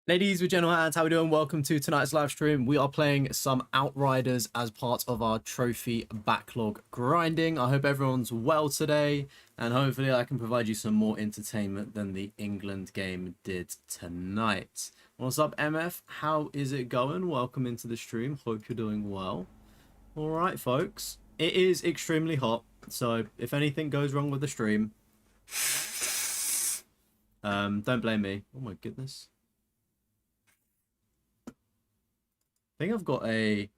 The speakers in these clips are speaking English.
Ladies and gentlemen, how we doing? Welcome to tonight's live stream. We are playing some Outriders as part of our trophy backlog grinding. I hope everyone's well today, and hopefully I can provide you some more entertainment than the England game did tonight. What's up, MF? How is it going? Welcome into the stream. Hope you're doing well. All right, folks. It is extremely hot, so if anything goes wrong with the stream, don't blame me. Oh my goodness. I think I've got a...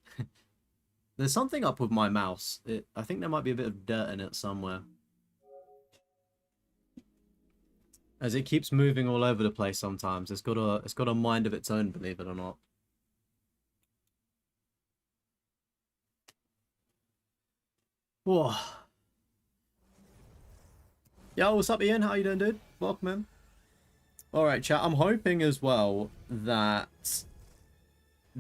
There's something up with my mouse. I think there might be a bit of dirt in it somewhere. As it keeps moving all over the place sometimes. It's got a mind of its own, believe it or not. Whoa. Yo, what's up, Ian? How you doing, dude? Welcome in. Alright, chat. I'm hoping as well that...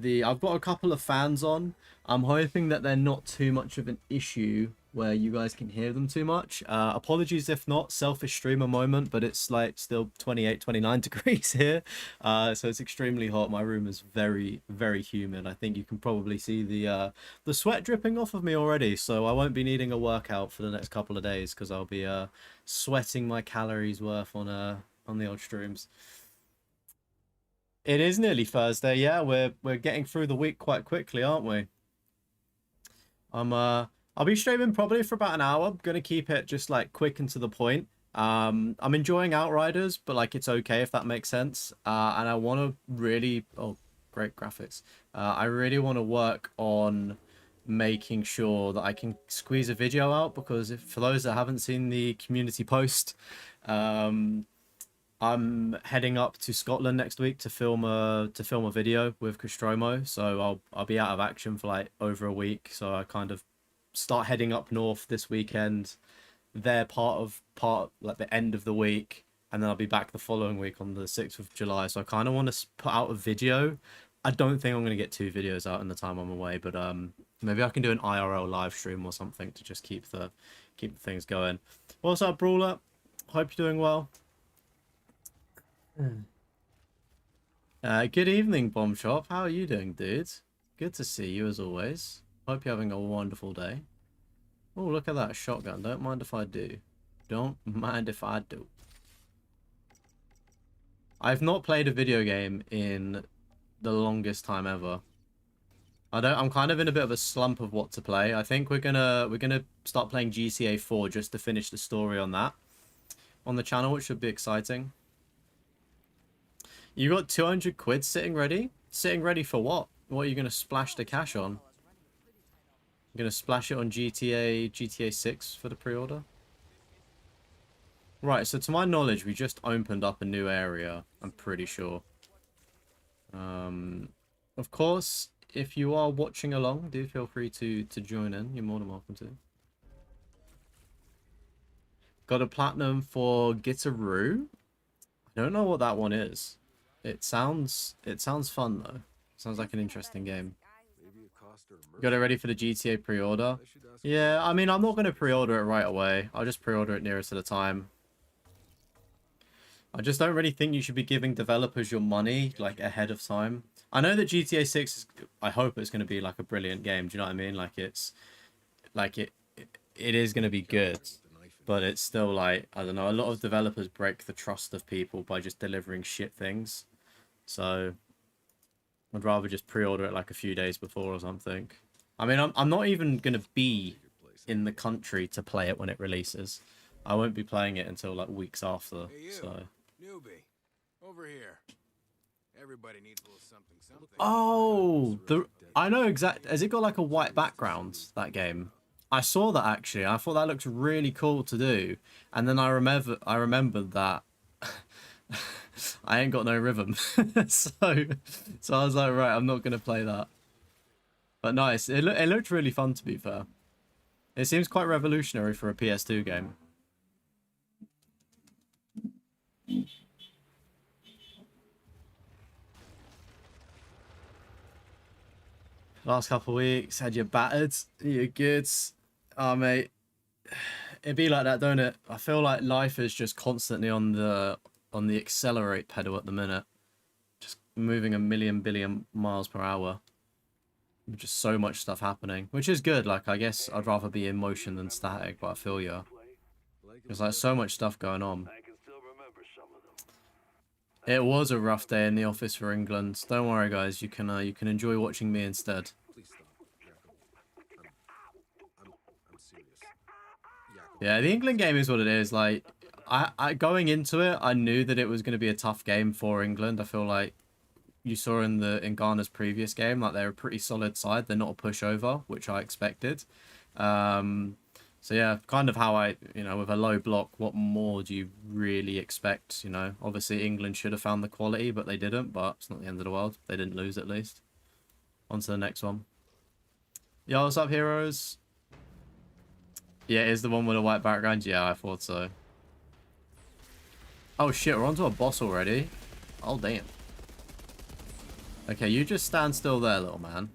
I've got a couple of fans on. I'm hoping that they're not too much of an issue where you guys can hear them too much. Apologies if not, selfish streamer moment, but it's like still 28, 29 degrees here. So it's extremely hot. My room is very, very humid. I think you can probably see the sweat dripping off of me already. So I won't be needing a workout for the next couple of days because I'll be sweating my calories worth on the old streams. It is nearly Thursday, yeah. We're getting through the week quite quickly, aren't we? I'll be streaming probably for about an hour. I'm gonna keep it just like quick and to the point. I'm enjoying Outriders, but like it's okay if that makes sense. And I want to really, oh, great graphics. I really want to work on making sure that I can squeeze a video out because for those that haven't seen the community post, I'm heading up to Scotland next week to film a video with Nostromo, so I'll be out of action for like over a week. So I kind of start heading up north this weekend. They're part like the end of the week, and then I'll be back the following week on the 6th of July. So I kind of want to put out a video. I don't think I'm going to get 2 videos out in the time I'm away, but maybe I can do an IRL live stream or something to just keep the things going. What's up, Brawler? Hope you're doing well. Good evening, Bomb Shop. How are you doing, dude? Good to see you as always. Hope you're having a wonderful day. Oh, look at that shotgun. Don't mind if I do. Don't mind if I do. I've not played a video game in the longest time ever. I'm kind of in a bit of a slump of what to play. I think we're gonna start playing GTA 4 just to finish the story on that on the channel, which should be exciting. You got 200 quid sitting ready? Sitting ready for what? What are you going to splash the cash on? You're going to splash it on GTA 6 for the pre-order? Right, so to my knowledge, we just opened up a new area, I'm pretty sure. Of course, if you are watching along, do feel free to join in. You're more than welcome to. Got a platinum for Gitaroo. I don't know what that one is. It sounds fun though. Sounds like an interesting game. Got it ready for the GTA pre-order? Yeah, I mean, I'm not going to pre-order it right away. I'll just pre-order it nearer to the time. I just don't really think you should be giving developers your money like ahead of time. I know that GTA 6 is, I hope it's going to be like a brilliant game. Do you know what I mean? Like it is going to be good. But it's still like, I don't know, a lot of developers break the trust of people by just delivering shit things. So I'd rather just pre-order it like a few days before or something. I mean, I'm not even going to be in the country to play it when it releases. I won't be playing it until like weeks after. Hey, so newbie, over here. Everybody needs a little something. Oh, I know exactly. Has it got like a white background, that game? I saw that actually. I thought that looked really cool to do. And then I remembered that I ain't got no rhythm. so I was like, right, I'm not going to play that. But nice. It looked really fun, to be fair. It seems quite revolutionary for a PS2 game. Last couple of weeks, had you battered? You're good. Oh, mate. It'd be like that, don't it? I feel like life is just constantly on the accelerate pedal at the minute. just moving a million billion miles per hour. Just so much stuff happening, which is good. Like, I guess I'd rather be in motion than static, but I feel you. There's like so much stuff going on. It was a rough day in the office for England. Don't worry, guys. You can enjoy watching me instead. Please stop, Jacob. I'm serious. Jacob. Yeah, the England game is what it is. Like, I going into it, I knew that it was going to be a tough game for England. I feel like you saw in Ghana's previous game, like they're a pretty solid side. They're not a pushover, which I expected. So yeah, kind of how with a low block, what more do you really expect? Obviously England should have found the quality, but they didn't. But it's not the end of the world. They didn't lose at least. On to the next one. Yo, what's up, heroes? Yeah, is the one with a white background? Yeah, I thought so. Oh shit, we're onto a boss already. Oh damn. Okay, you just stand still there, little man.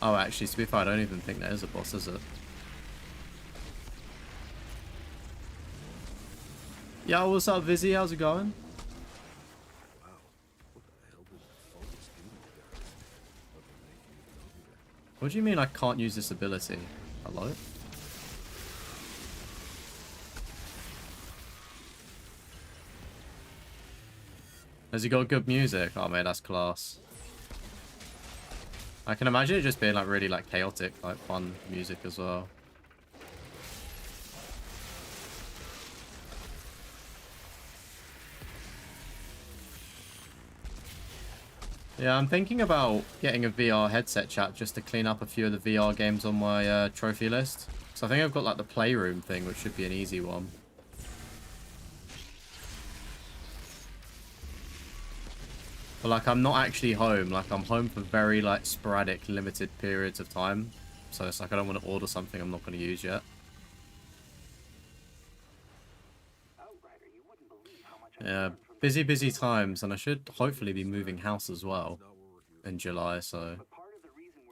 Oh, actually, to be fair, I don't even think there is a boss, is it? Yo, what's up, Vizzy? How's it going? Wow. What the hell did that focus do to you guys? What they make you even do that? What do you mean I can't use this ability? Hello? Has he got good music? Oh, mate, that's class. I can imagine it just being like really like chaotic, like fun music as well. Yeah, I'm thinking about getting a VR headset, chat, just to clean up a few of the VR games on my trophy list. So I think I've got like the Playroom thing, which should be an easy one. But like, I'm not actually home. Like, I'm home for very like sporadic, limited periods of time. So it's like I don't want to order something I'm not going to use yet. Yeah, busy times, and I should hopefully be moving house as well in July. So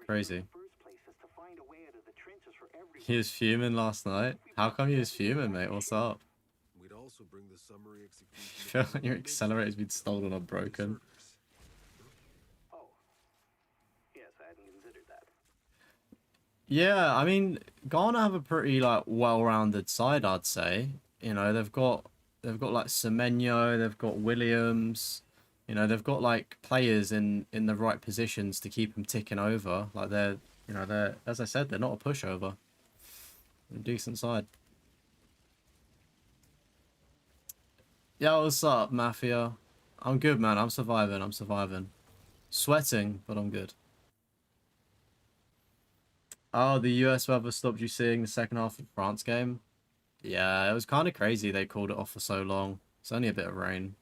crazy. He was fuming last night. How come he was fuming, mate? What's up? We'd also bring the summary execution. You feel like your accelerator's been stolen or broken. Yeah, I mean, Ghana have a pretty like well-rounded side, I'd say. They've got like Semenyo, they've got Williams. They've got like players in the right positions to keep them ticking over. Like they're as I said, they're not a pushover. They're a decent side. Yeah, what's up, Mafia? I'm good, man. I'm surviving. Sweating, but I'm good. Oh, the US weather stopped you seeing the second half of the France game? Yeah, it was kind of crazy they called it off for so long. It's only a bit of rain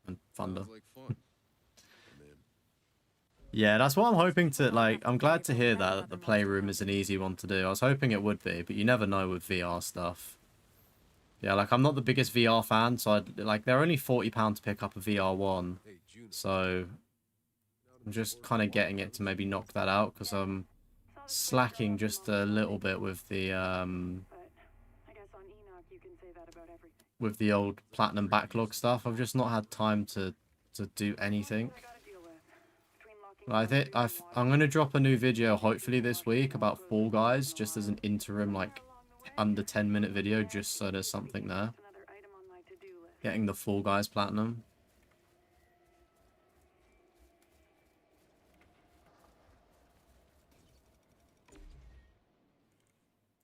and thunder. Sounds like fun. Yeah, that's what I'm hoping to, like, I'm glad to hear that the Playroom is an easy one to do. I was hoping it would be, but you never know with VR stuff. Yeah, like, I'm not the biggest VR fan, so they're only £40 to pick up a VR one. Hey, June. So I'm just kind of getting it to maybe knock that out, because I'm slacking just a little bit with the old platinum backlog stuff. I've just not had time to do anything. I think I'm gonna drop a new video hopefully this week about Fall Guys, just as an interim like under 10-minute video, just so there's something there. Getting the Fall Guys platinum.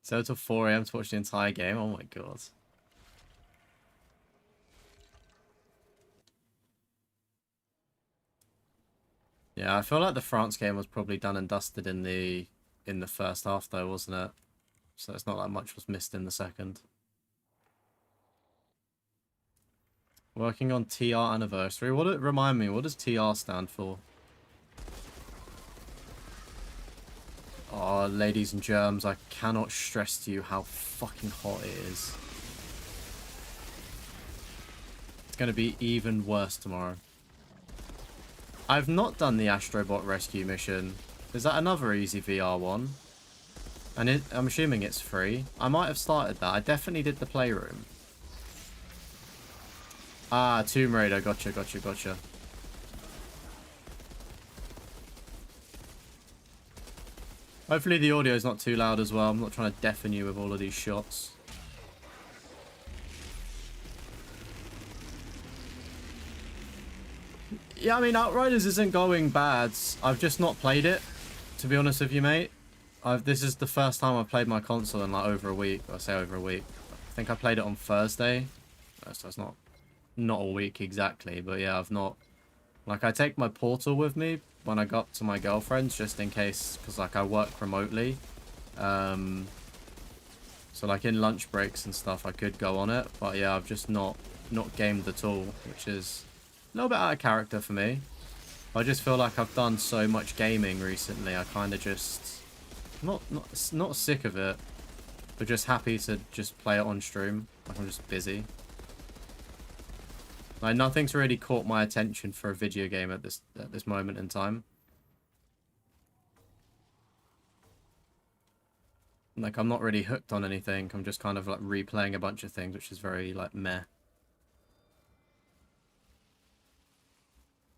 So till 4 AM to watch the entire game. Oh my god. Yeah, I feel like the France game was probably done and dusted in the first half though, wasn't it? So it's not like much was missed in the second. Working on TR anniversary. Remind me, what does TR stand for? Oh, ladies and germs, I cannot stress to you how fucking hot it is. It's going to be even worse tomorrow. I've not done the Astrobot rescue mission. Is that another easy VR one? And I'm assuming it's free. I might have started that. I definitely did the Playroom. Ah, Tomb Raider. Gotcha, gotcha, gotcha. Hopefully the audio is not too loud as well. I'm not trying to deafen you with all of these shots. Yeah, I mean, Outriders isn't going bad. I've just not played it, to be honest with you, mate. This is the first time I've played my console in like over a week. I say over a week. I think I played it on Thursday. So it's not a week exactly, but yeah, I've not... Like, I take my Portal with me when I go up to my girlfriend's just in case, because like I work remotely. So like in lunch breaks and stuff, I could go on it, but yeah, I've just not gamed at all, which is a little bit out of character for me. I just feel like I've done so much gaming recently. I kind of just not sick of it, but just happy to just play it on stream. Like I'm just busy. Like nothing's really caught my attention for a video game at this moment in time. Like I'm not really hooked on anything. I'm just kind of like replaying a bunch of things, which is very like meh.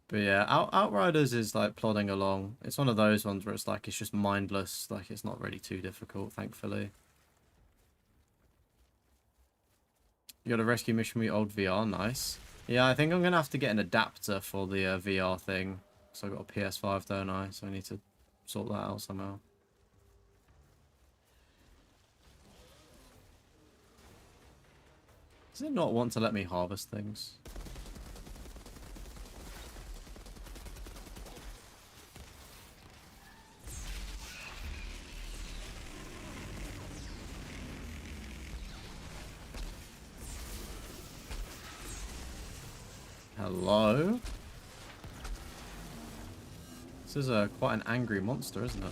But yeah, Outriders is like plodding along. It's one of those ones where it's like it's just mindless. Like it's not really too difficult, thankfully. You got a rescue mission with your old VR, nice. Yeah, I think I'm gonna have to get an adapter for the VR thing. So I got a PS5, don't I? So I need to sort that out somehow. Does it not want to let me harvest things? Hello? This is quite an angry monster, isn't it?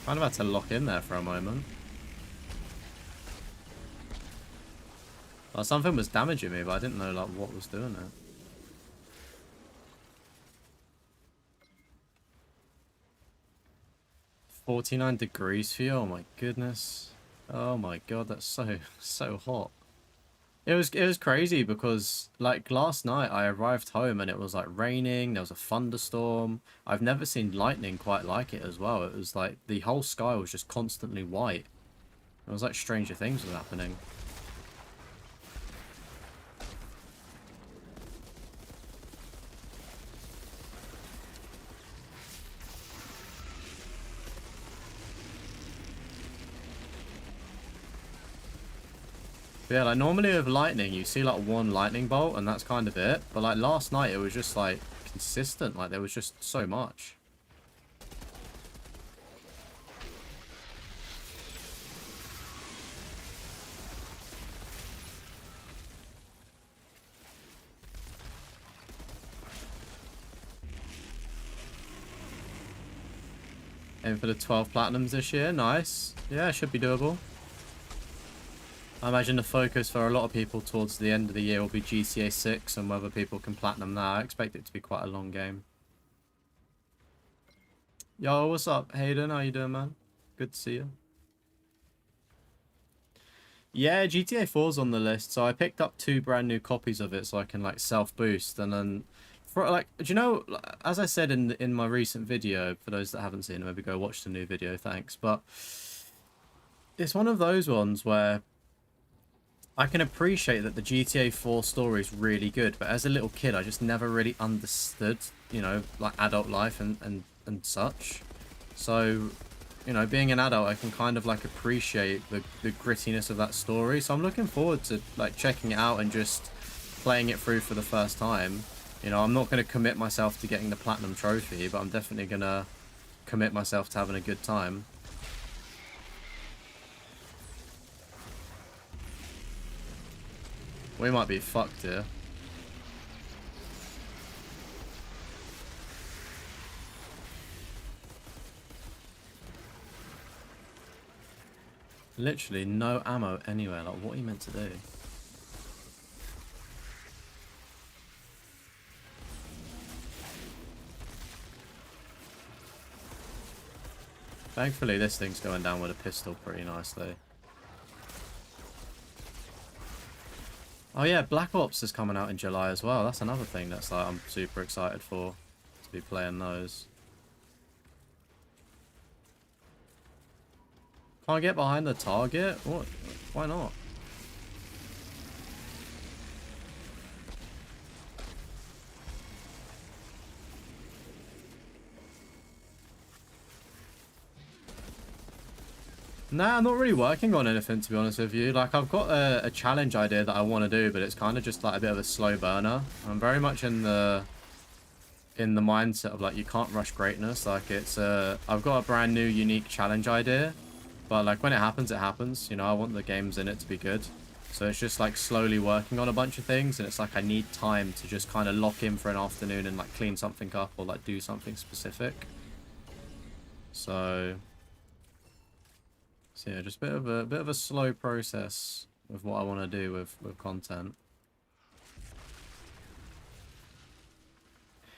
Kind of had to lock in there for a moment. Well, something was damaging me, but I didn't know like what was doing it. $49 for you? Oh my goodness. Oh my god, that's so hot. It was crazy because like last night I arrived home and it was like raining, there was a thunderstorm. I've never seen lightning quite like it as well. It was like the whole sky was just constantly white. It was like Stranger Things was happening. But yeah, like normally with lightning you see like one lightning bolt and that's kind of it. But like last night it was just like consistent, like there was just so much. Aim for the 12 platinums this year, nice. Yeah, it should be doable. I imagine the focus for a lot of people towards the end of the year will be GTA 6 and whether people can platinum that. I expect it to be quite a long game. Yo, what's up, Hayden? How you doing, man? Good to see you. Yeah, GTA 4's on the list, so I picked up 2 brand new copies of it so I can like self-boost, and then for like, do you know, as I said in my recent video, for those that haven't seen it, maybe go watch the new video, thanks, but it's one of those ones where I can appreciate that the GTA 4 story is really good, but as a little kid, I just never really understood, you know, like adult life and such. So, you know, being an adult, I can kind of like appreciate the grittiness of that story. So I'm looking forward to like checking it out and just playing it through for the first time. You know, I'm not going to commit myself to getting the platinum trophy, but I'm definitely going to commit myself to having a good time. We might be fucked here. Literally no ammo anywhere. Like, what are you meant to do? Thankfully, this thing's going down with a pistol pretty nicely. Oh yeah, Black Ops is coming out in July as well. That's another thing that's like I'm super excited for, to be playing those. Can't get behind the target? What? Why not? Nah, I'm not really working on anything, to be honest with you. Like, I've got a challenge idea that I want to do, but it's kind of just like a bit of a slow burner. I'm very much in the mindset of like, you can't rush greatness. Like, it's I've got a brand new unique challenge idea, but like when it happens, you know. I want the games in it to be good, so it's just like slowly working on a bunch of things, and it's like I need time to just kind of lock in for an afternoon and like clean something up or like do something specific. So yeah, just a bit of a slow process with what I want to do with content.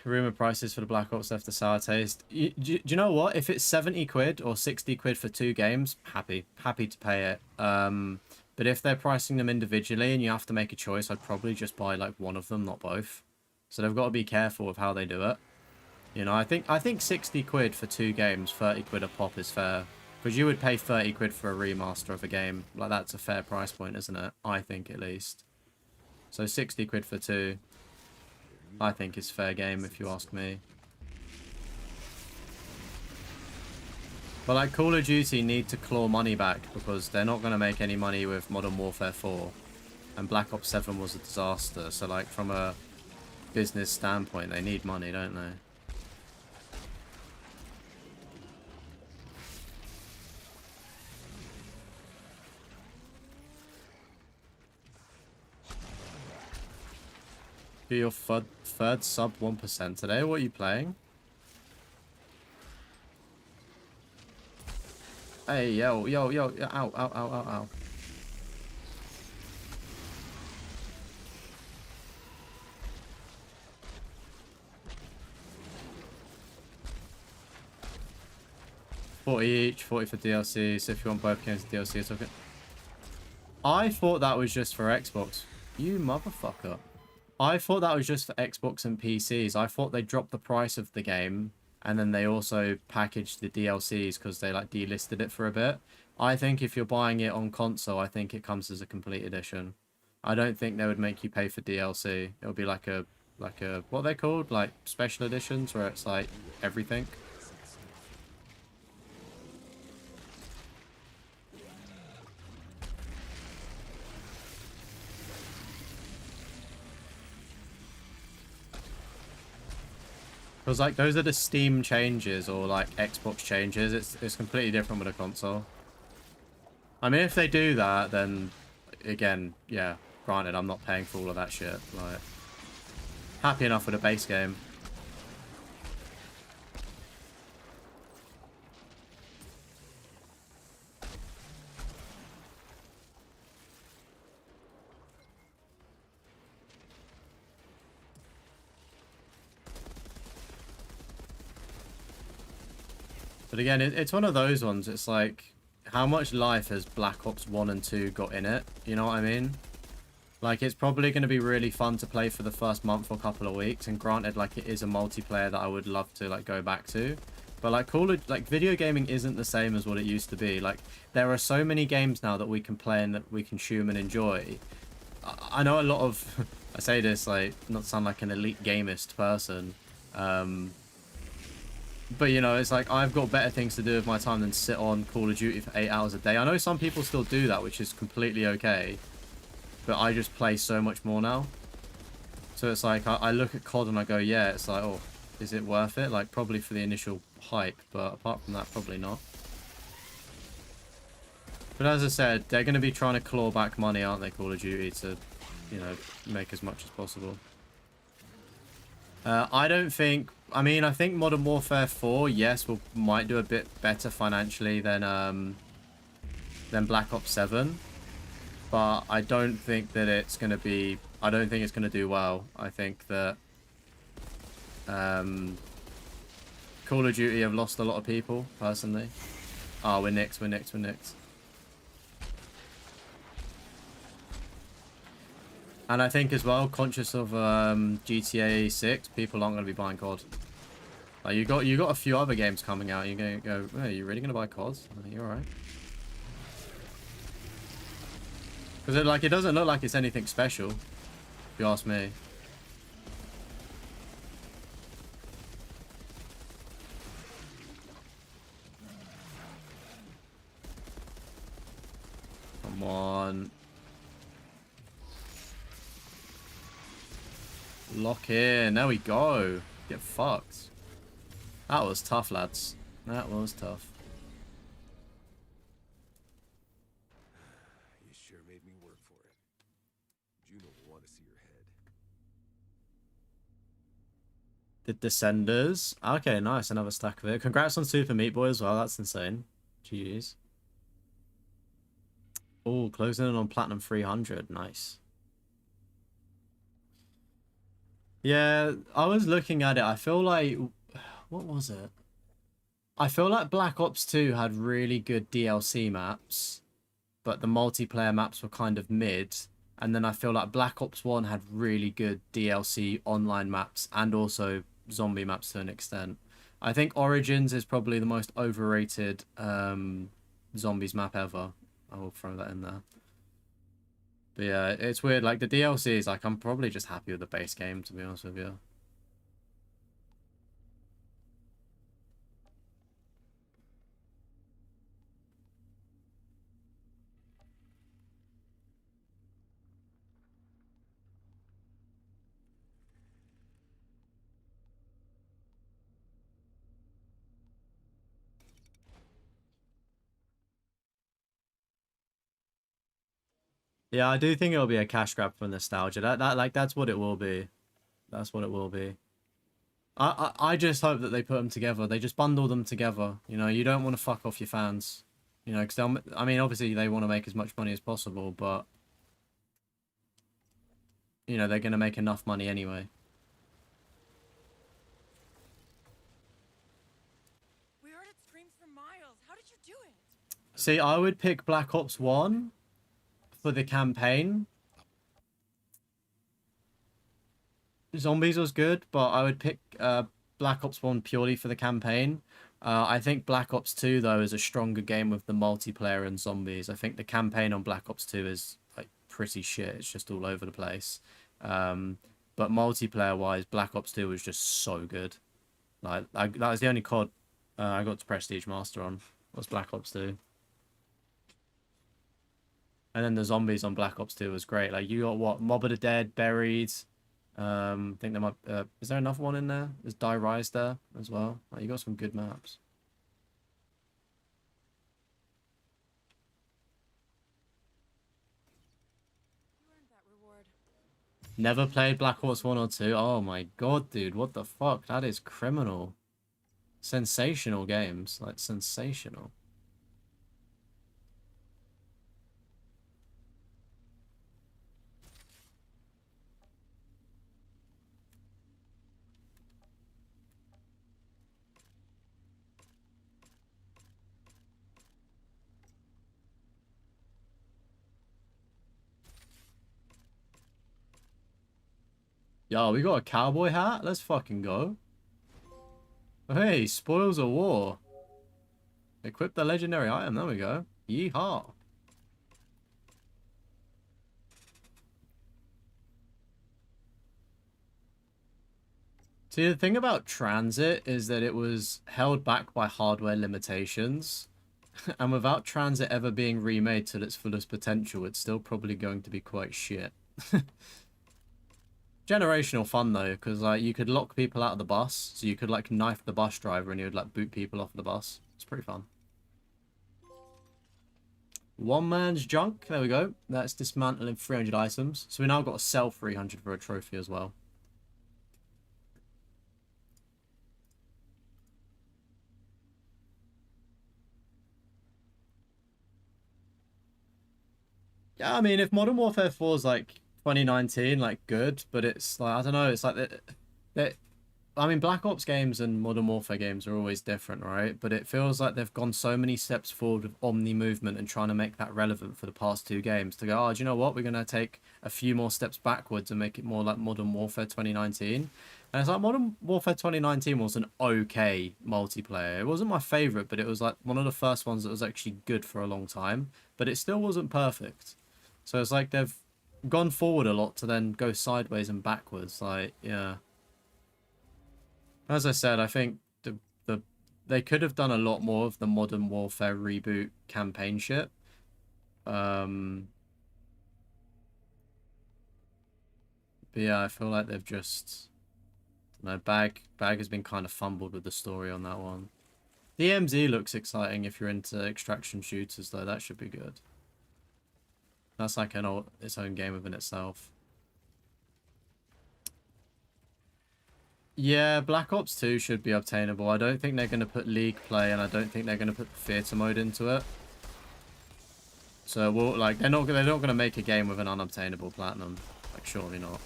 Rumor prices for the Black Ops left a sour taste. Do you know what? If it's 70 quid or 60 quid for 2 games, happy to pay it. But if they're pricing them individually and you have to make a choice, I'd probably just buy like one of them, not both. So they've got to be careful with how they do it. You know, I think 60 quid for 2 games, 30 quid a pop is fair. Because you would pay 30 quid for a remaster of a game. Like, that's a fair price point, isn't it? I think, at least. So 60 quid for 2, I think is fair game, if you ask me. But, like, Call of Duty need to claw money back, because they're not going to make any money with Modern Warfare 4. And Black Ops 7 was a disaster. So, like, from a business standpoint, they need money, don't they? You're your third sub 1% today. What are you playing? Hey, yo, ow, ow, ow, ow, ow. $40 each, 40 for DLC. So if you want both games DLC, it's okay. I thought that was just for Xbox. You motherfucker. I thought that was just for Xbox and PCs. I thought they dropped the price of the game and then they also packaged the DLCs because they like delisted it for a bit. I think if you're buying it on console, I think it comes as a complete edition. I don't think they would make you pay for DLC. It would be like a what are they called? Like special editions where it's like everything. Because like those are the Steam changes or like Xbox changes. It's completely different with a console. I mean, if they do that, then again, yeah, granted, I'm not paying for all of that shit. Like, happy enough with a base game. But again, it's one of those ones. It's like, how much life has Black Ops 1 and 2 got in it? You know what I mean? Like, it's probably going to be really fun to play for the first month or couple of weeks. And granted, like, it is a multiplayer that I would love to, like, go back to. But, like, video gaming isn't the same as what it used to be. Like, there are so many games now that we can play and that we consume and enjoy. I know a lot of... I say this, like, not sound like an elite gamist person. But, you know, it's like, I've got better things to do with my time than sit on Call of Duty for 8 hours a day. I know some people still do that, which is completely okay. But I just play so much more now. So it's like, I look at COD and I go, yeah, it's like, oh, is it worth it? Like, probably for the initial hype, but apart from that, probably not. But as I said, they're going to be trying to claw back money, aren't they, Call of Duty, to you know, make as much as possible. I don't think... I mean, I think Modern Warfare 4, yes, might do a bit better financially than Black Ops 7. But I don't think that it's going to be... I don't think it's going to do well. I think that Call of Duty have lost a lot of people, personally. Oh, we're nicked, we're nicked, we're nicked. And I think as well, conscious of GTA 6, people aren't going to be buying COD. Like you got a few other games coming out. You're going to go, hey, are you really going to buy COD? You're alright. Because it doesn't look like it's anything special, if you ask me. Come on. Lock in. There we go. Get fucked. That was tough, lads. That was tough. You sure made me work for it. Juno will want to see your head. The Descenders. Okay, nice. Another stack of it. Congrats on Super Meat Boy as well. That's insane. GG's. Oh, closing in on Platinum 300. Nice. Yeah, I was looking at it. I feel like... What was it? I feel like Black Ops 2 had really good DLC maps, but the multiplayer maps were kind of mid. And then I feel like Black Ops 1 had really good DLC online maps and also zombie maps to an extent. I think Origins is probably the most overrated zombies map ever. I will throw that in there. But yeah, it's weird. Like, the DLCs, like, I'm probably just happy with the base game, to be honest with you. Yeah, I do think it'll be a cash grab for nostalgia. That's what it will be. That's what it will be. I just hope that they put them together. They just bundle them together. You know, you don't want to fuck off your fans. You know, because I mean, obviously they want to make as much money as possible, but you know, they're going to make enough money anyway. We heard it screams for miles. How did you do it? See, I would pick Black Ops 1 for the campaign. Zombies was good, but I would pick Black Ops 1 purely for the campaign. I think Black Ops 2, though, is a stronger game with the multiplayer and zombies. I think the campaign on Black Ops 2 is like pretty shit. It's just all over the place. But multiplayer-wise, Black Ops 2 was just so good. Like, that was the only COD I got to Prestige Master on, was Black Ops 2. And then the zombies on Black Ops 2 was great. Like, you got, what, Mob of the Dead, Buried. I think there might... is there another one in there? There's Die Rise there as well. Like, you got some good maps. You earned that reward. Never played Black Ops 1 or 2. Oh my god, dude. What the fuck? That is criminal. Sensational games. Like, sensational. Yo, we got a cowboy hat? Let's fucking go. Hey, Spoils of War. Equip the legendary item. There we go. Yeehaw. See, the thing about Transit is that it was held back by hardware limitations. And without Transit ever being remade to its fullest potential, it's still probably going to be quite shit. Generational fun though, because like you could lock people out of the bus, so you could like knife the bus driver and you would like boot people off the bus. It's pretty fun. One man's junk. There we go. That's dismantling 300 items. So we now got to sell 300 for a trophy as well. Yeah, I mean, if Modern Warfare 4 is like 2019, like good, but it's like, I don't know, it's like that. I mean, Black Ops games and Modern Warfare games are always different, right? But it feels like they've gone so many steps forward with Omni movement and trying to make that relevant for the past two games to go, oh, do you know what? We're going to take a few more steps backwards and make it more like Modern Warfare 2019. And it's like Modern Warfare 2019 was an okay multiplayer. It wasn't my favorite, but it was like one of the first ones that was actually good for a long time. But it still wasn't perfect. So it's like they've gone forward a lot to then go sideways and backwards. Like, yeah. As I said, I think they could have done a lot more of the Modern Warfare reboot campaign shit. But yeah, I feel like they've just, no, Bag has been kind of fumbled with the story on that one. DMZ looks exciting if you're into extraction shooters, though. That should be good. That's like its own game within itself. Yeah, Black Ops 2 should be obtainable. I don't think they're going to put League play, and I don't think they're going to put theater mode into it. So we'll, like, they're not going to make a game with an unobtainable platinum. Like, surely not.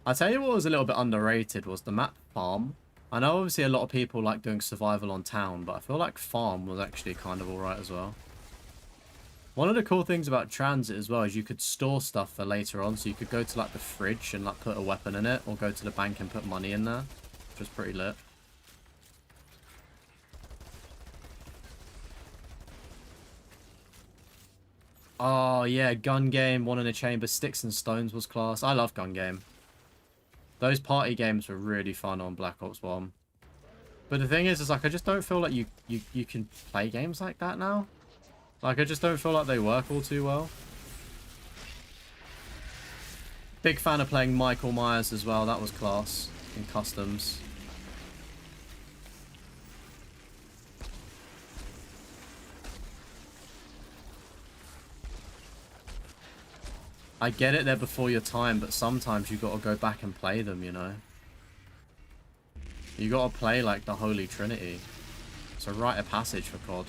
I tell you what was a little bit underrated was the map Farm. I know obviously a lot of people like doing survival on town, but I feel like Farm was actually kind of alright as well. One of the cool things about Transit as well is you could store stuff for later on. So you could go to like the fridge and like put a weapon in it, or go to the bank and put money in there, which was pretty lit. Oh yeah, Gun Game, One in a Chamber, Sticks and Stones was class. I love Gun Game. Those party games were really fun on Black Ops 1. But the thing is like I just don't feel like you can play games like that now. Like, I just don't feel like they work all too well. Big fan of playing Michael Myers as well. That was class in customs. I get it, they're before your time, but sometimes you got to go back and play them, you know? You got to play, like, the Holy Trinity. It's a rite of passage for COD.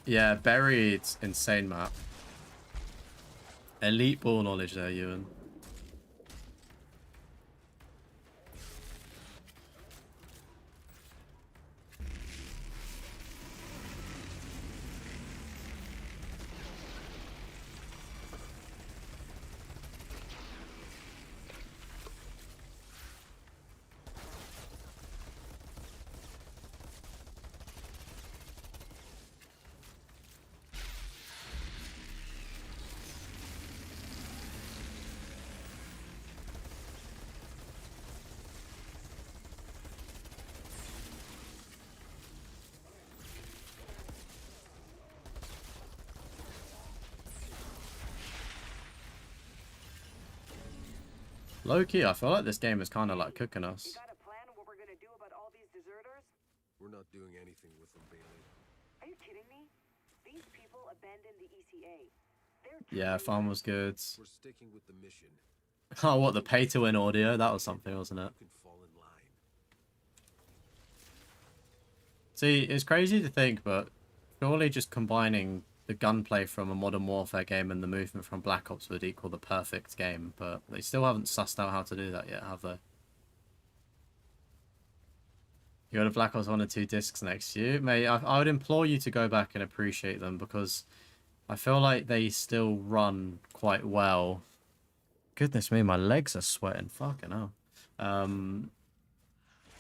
Yeah, Buried, insane map. Elite ball knowledge there, Ewan. Low-key, I feel like this game is kind of like cooking us. You got a plan of what we're gonna do about all these deserters? We're not doing anything with them, Bailey. Are you kidding me? These people abandoned the ECA. Yeah, fun was good. We're sticking with the mission. Oh, what, the pay-to-win audio? That was something, wasn't it? You can fall in line. See, it's crazy to think, but surely just combining the gunplay from a Modern Warfare game and the movement from Black Ops would equal the perfect game, but they still haven't sussed out how to do that yet, have they? You got a Black Ops 1 and 2 discs next to you? Mate, I would implore you to go back and appreciate them, because I feel like they still run quite well. Goodness me, my legs are sweating. Fucking hell.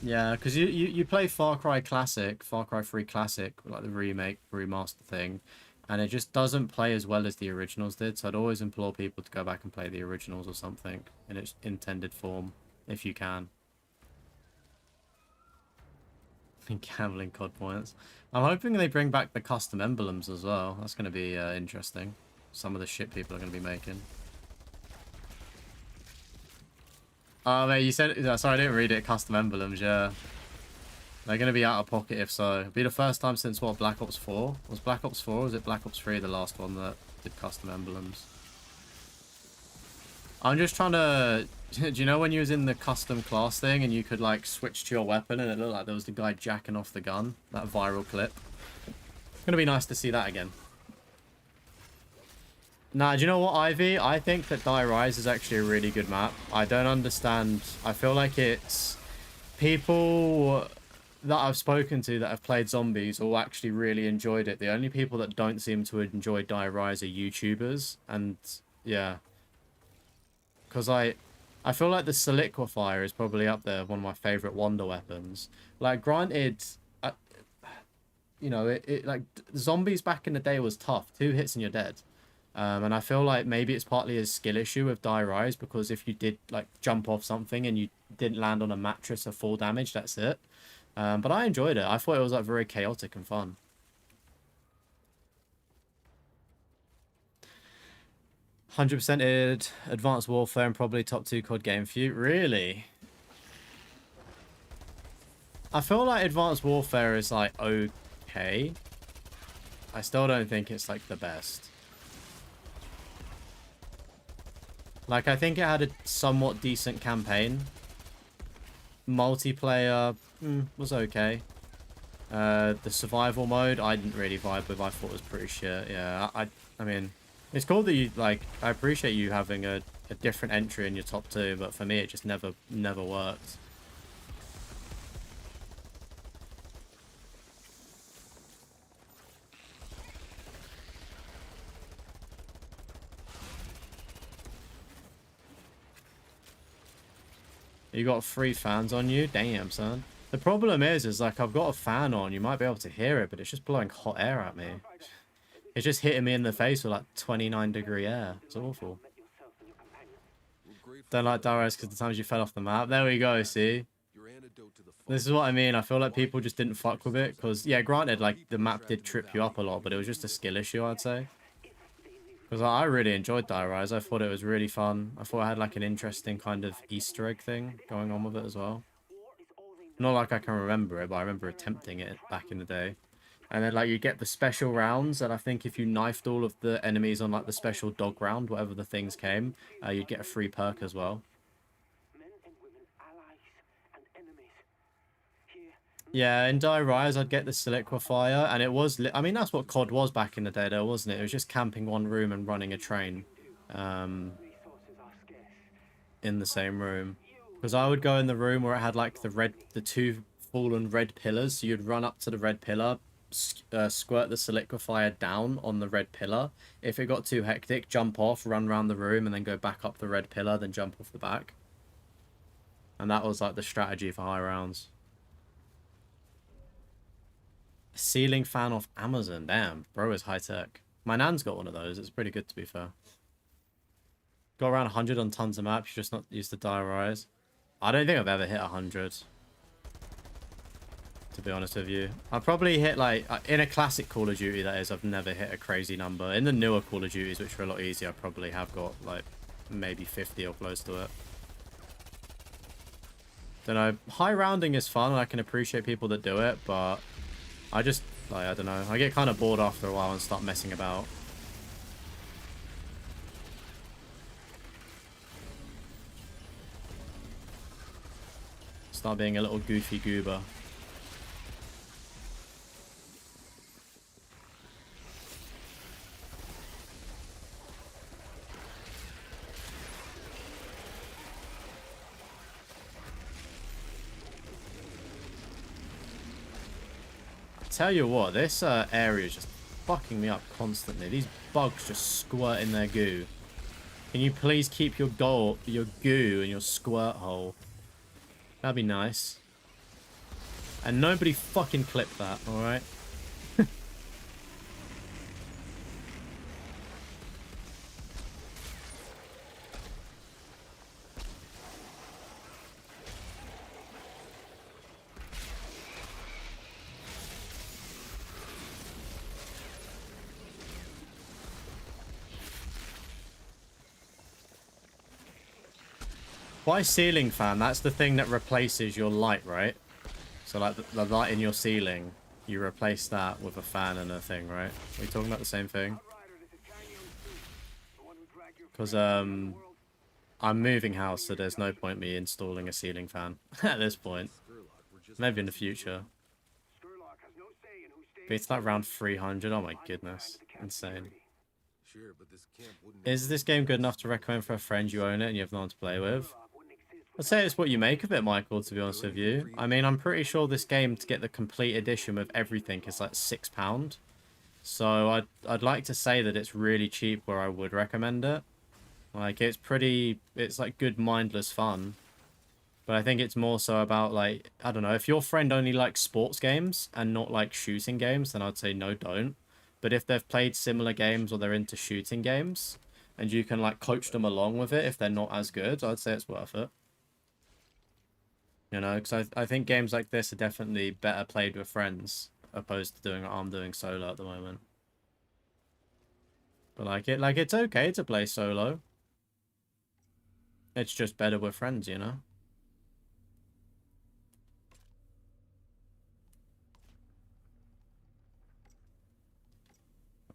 Yeah, because you play Far Cry Classic, Far Cry 3 Classic, like the remake, remaster thing, and it just doesn't play as well as the originals did, so I'd always implore people to go back and play the originals or something in its intended form, if you can. Gambling COD points. I'm hoping they bring back the custom emblems as well. That's going to be interesting. Some of the shit people are going to be making. Oh, mate, you said... Sorry, I didn't read it. Custom emblems, yeah. They're going to be out of pocket if so. It'll be the first time since, what, Black Ops 4? Was Black Ops 4 or was it Black Ops 3 the last one that did custom emblems? I'm just trying to... Do you know when you was in the custom class thing and you could, like, switch to your weapon and it looked like there was the guy jacking off the gun? That viral clip. It's going to be nice to see that again. Nah, do you know what, Ivy? I think that Die Rise is actually a really good map. I don't understand. I feel like it's... People that I've spoken to that have played zombies all actually really enjoyed it. The only people that don't seem to enjoy Die Rise are YouTubers. And, yeah. Because I feel like the Soliquifier is probably up there, one of my favourite wonder weapons. Like, granted, you know, like, zombies back in the day was tough. 2 hits and you're dead. And I feel like maybe it's partly a skill issue with Die Rise, because if you did, like, jump off something and you didn't land on a mattress or full damage, that's it. But I enjoyed it. I thought it was, like, very chaotic and fun. %ed Advanced Warfare and probably top 2 COD game for you. Really? I feel like Advanced Warfare is, like, okay. I still don't think it's, like, the best. Like, I think it had a somewhat decent campaign. Multiplayer was okay. The survival mode, I didn't really vibe with. I thought it was pretty shit. Yeah, I mean, it's cool that you, like, I appreciate you having a different entry in your top 2, but for me, it just never worked. You got 3 fans on you? Damn, son. The problem is like, I've got a fan on. You might be able to hear it, but it's just blowing hot air at me. It's just hitting me in the face with, like, 29-degree air. It's awful. Don't like Die Rise because the times you fell off the map. There we go, see? This is what I mean. I feel like people just didn't fuck with it. Because, yeah, granted, like, the map did trip you up a lot, but it was just a skill issue, I'd say. Because I really enjoyed Die Rise. I thought it was really fun. I thought it had, like, an interesting kind of Easter egg thing going on with it as well. Not like I can remember it, but I remember attempting it back in the day. And then, like, you get the special rounds, and I think if you knifed all of the enemies on, like, the special dog round, whatever the things came, you'd get a free perk as well. Yeah, in Die Rise, I'd get the Soliquifier, and it was... I mean, that's what COD was back in the day, though, wasn't it? It was just camping one room and running a train in the same room. Because I would go in the room where it had, like, the 2 fallen red pillars, so you'd run up to the red pillar, squirt the Soliquifier down on the red pillar. If it got too hectic, jump off, run around the room, and then go back up the red pillar, then jump off the back. And that was, like, the strategy for high rounds. Ceiling fan off Amazon. Damn, bro is high tech. My nan's got one of those. It's pretty good, to be fair. Got around 100 on tons of maps. You're just not used to Die Rise. I don't think I've ever hit 100. To be honest with you. I've probably hit, like, in a classic Call of Duty, that is, I've never hit a crazy number. In the newer Call of Duties, which are a lot easier, I probably have got, like, maybe 50 or close to it. Don't know. High rounding is fun, and I can appreciate people that do it, but... I just, like, I don't know. I get kind of bored after a while and start messing about. Start being a little goofy goober. Tell you what, this area is just fucking me up constantly. These bugs just squirt in their goo. Can you please keep your goo in your squirt hole? That'd be nice. And nobody fucking clip that, alright? Why ceiling fan? That's the thing that replaces your light, right? So like the light in your ceiling, you replace that with a fan and a thing, right? Are we talking about the same thing? Because I'm moving house, so there's no point me installing a ceiling fan at this point. Maybe in the future. But it's like around 300. Oh my goodness, insane. Sure, but this camp wouldn't Is this game good enough to recommend for a friend you own it and you have no one to play with? I'd say it's what you make of it, Michael, to be honest with you. I mean, I'm pretty sure this game, to get the complete edition with everything, is like £6. So I'd like to say that it's really cheap where I would recommend it. Like, it's like good mindless fun. But I think it's more so about, like, I don't know, if your friend only likes sports games and not like shooting games, then I'd say no, don't. But if they've played similar games or they're into shooting games, and you can like coach them along with it if they're not as good, I'd say it's worth it. You know, because I think games like this are definitely better played with friends, opposed to doing what I'm doing solo at the moment. But like it's okay to play solo. It's just better with friends, you know?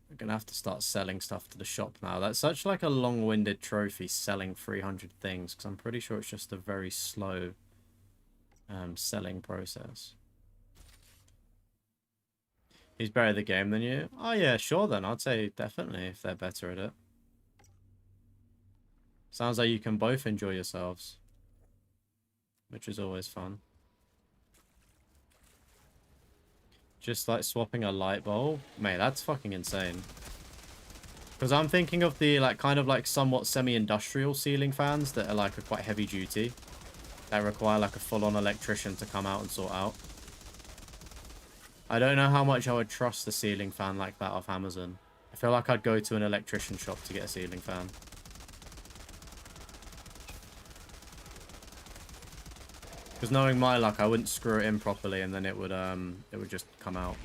I'm gonna have to start selling stuff to the shop now. That's such like a long-winded trophy, selling 300 things, because I'm pretty sure it's just a very slow selling process. He's better at the game than you? Oh yeah, sure then. I'd say definitely if they're better at it. Sounds like you can both enjoy yourselves, which is always fun. Just like swapping a light bulb? Mate, that's fucking insane. Because I'm thinking of the like kind of like somewhat semi-industrial ceiling fans that are like a quite heavy duty. That require like a full-on electrician to come out and sort out. I don't know how much I would trust the ceiling fan like that off Amazon. I feel like I'd go to an electrician shop to get a ceiling fan. Because knowing my luck, I wouldn't screw it in properly and then it would just come out.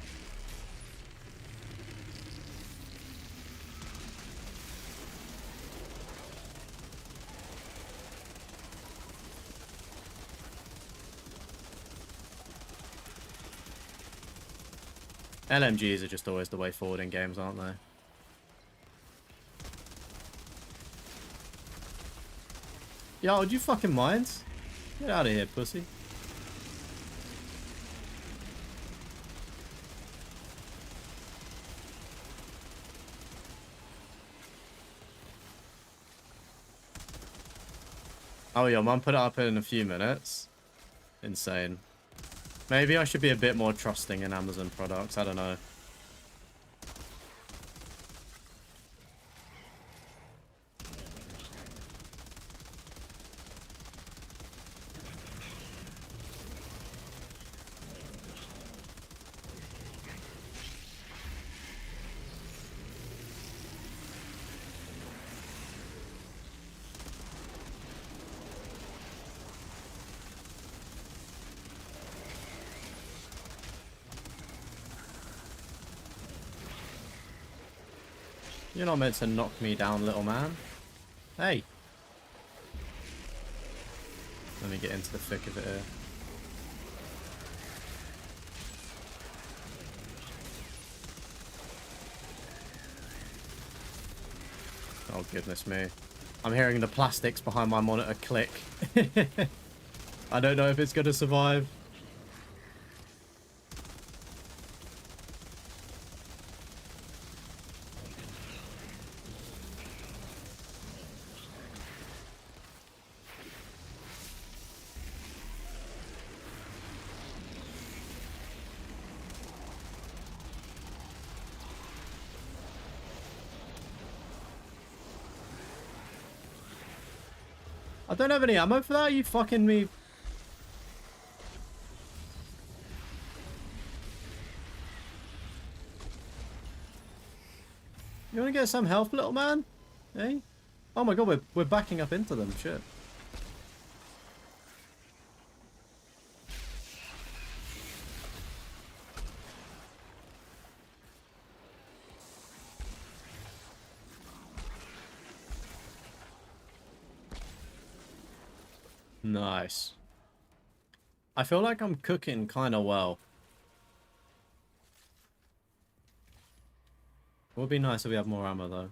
LMGs are just always the way forward in games, aren't they? Yo, would you fucking mind? Get out of here, pussy. Oh, your mum put it up in a few minutes. Insane. Maybe I should be a bit more trusting in Amazon products. I don't know. You're not meant to knock me down, little man. Hey. Let me get into the thick of it here. Oh, goodness me. I'm hearing the plastics behind my monitor click. I don't know if it's going to survive. I don't have any ammo for that. Are you fucking me? You want to get some health, little man? Hey? Oh my god, we're backing up into them. Shit. Nice. I feel like I'm cooking kind of well. It would be nice if we have more ammo, though.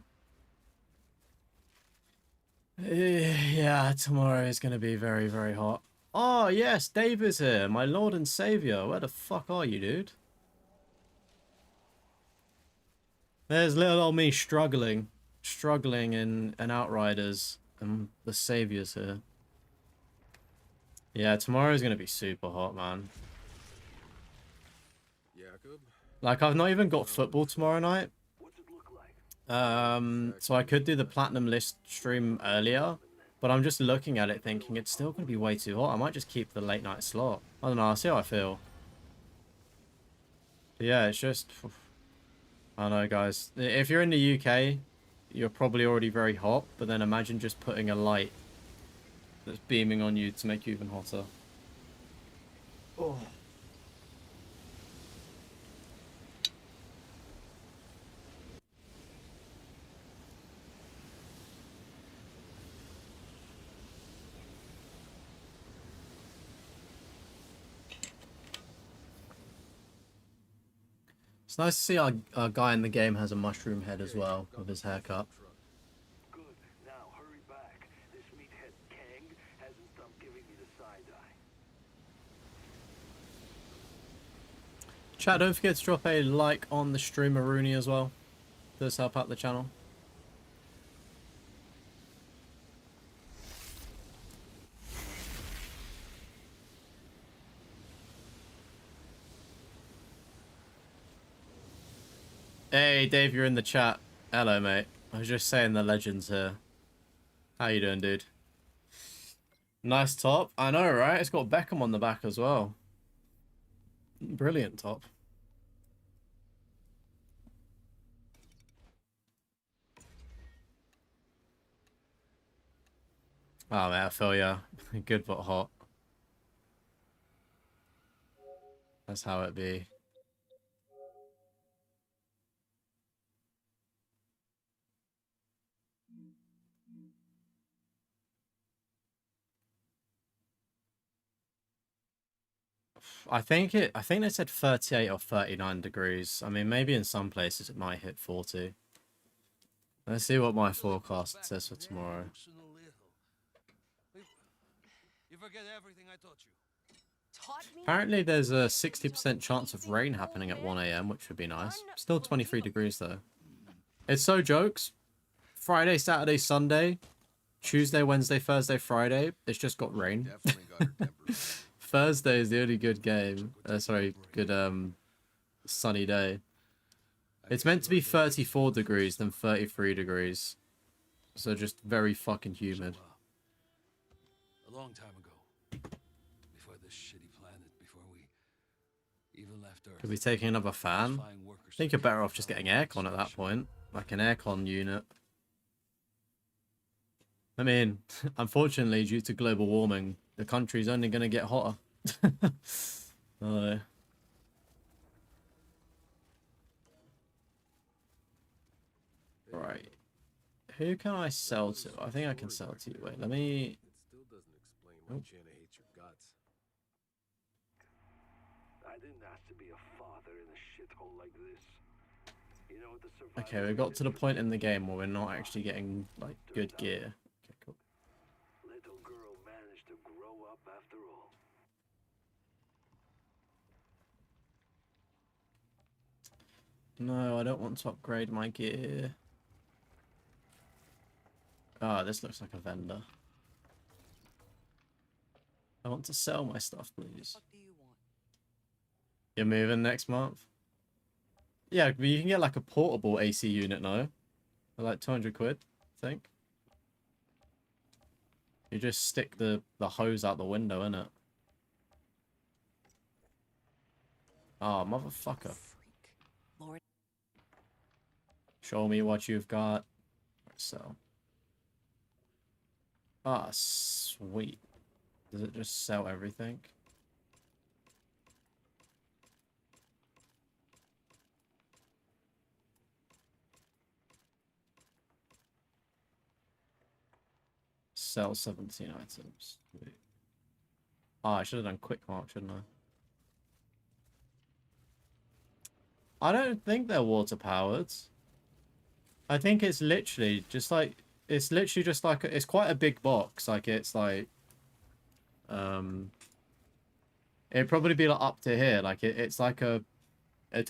Yeah, tomorrow is going to be very, very hot. Oh, yes, Dave is here. My lord and savior. Where the fuck are you, dude? There's little old me struggling. Struggling in Outriders. And the savior's here. Yeah, tomorrow's going to be super hot, man. Jakob? Like, I've not even got football tomorrow night. What's it look like? So I could do the platinum list stream earlier, but I'm just looking at it thinking it's still going to be way too hot. I might just keep the late night slot. I don't know, I'll see how I feel. But yeah, it's just... I don't know, guys. If you're in the UK, you're probably already very hot, but then imagine just putting a light that's beaming on you to make you even hotter. Oh. It's nice to see our guy in the game has a mushroom head as well with his haircut. Good. Now hurry back. This meathead Kang hasn't stopped giving me the side eye. Chat, don't forget to drop a like on the stream, Rooney, as well. Does help out the channel. Hey, Dave, you're in the chat. Hello, mate. I was just saying the legends here. How you doing, dude? Nice top. I know, right? It's got Beckham on the back as well. Brilliant top. Oh, man, I feel ya. Good but hot. That's how it be. I think they said 38 or 39 degrees. I mean, maybe in some places it might hit 40. Let's see what my forecast says for tomorrow. You forget everything I taught you. Taught me? Apparently there's a 60% chance of rain happening at 1 AM, which would be nice. Still 23 degrees though. It's so jokes. Friday, Saturday, Sunday, Tuesday, Wednesday, Thursday, Friday. It's just got rain. Definitely got her temper. Thursday is the only good game. Sorry, good sunny day. It's meant to be 34 degrees, then 33 degrees. So just very fucking humid. A long time ago. Before this shitty planet, before we even left Earth. Could be taking another fan. I think you're better off just getting aircon at that point. Like an aircon unit. I mean, unfortunately, due to global warming, the country's only going to get hotter. Right. Who can I sell to? I think I can sell to you. Wait, let me... It still doesn't explain why Jenna hates your guts. I didn't ask to be a father in a shithole like this. You know what the survivor Okay, we got to the point in the game where we're not actually getting, like, good gear. Okay, cool. little girl managed to grow up after all. No, I don't want to upgrade my gear. Ah, this looks like a vendor. I want to sell my stuff, please. What do you want? You're moving next month? Yeah, but you can get like a portable AC unit now. For like 200 quid, I think. You just stick the hose out the window, innit? Oh, motherfucker. Freak. Lord. Show me what you've got. So. Ah, sweet. Does it just sell everything? Sell 17 items. Sweet. Oh, I should have done quick mark, shouldn't I? I don't think they're water powered. I think it's literally just like it's quite a big box. Like it's like it'd probably be like up to here. Like it's a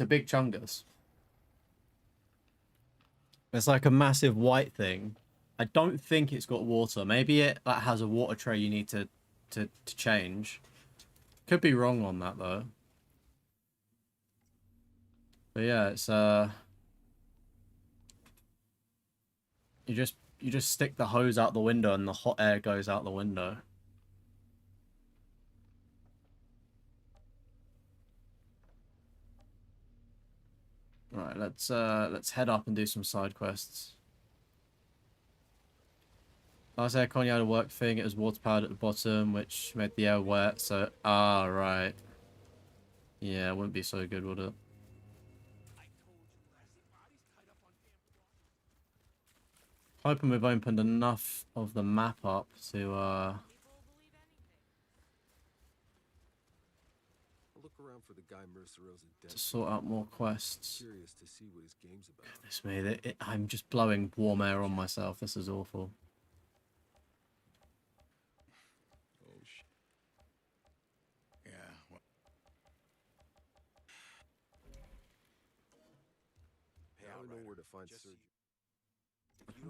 big chungus. It's like a massive white thing. I don't think it's got water. Maybe it like has a water tray you need to change. Could be wrong on that though. But yeah, it's you just stick the hose out the window and the hot air goes out the window. Right, let's head up and do some side quests. Last aircon you had a work thing, it was water powered at the bottom, which made the air wet, so right. Yeah, it wouldn't be so good, would it? Hoping we've opened enough of the map up to Look around for the guy Mercer owes a debt. to sort out more quests. Curious to see what his game's about. Goodness me, I'm just blowing warm air on myself. This is awful. Oh shit. Yeah. Well, Hey, I don't know where to find Sergio.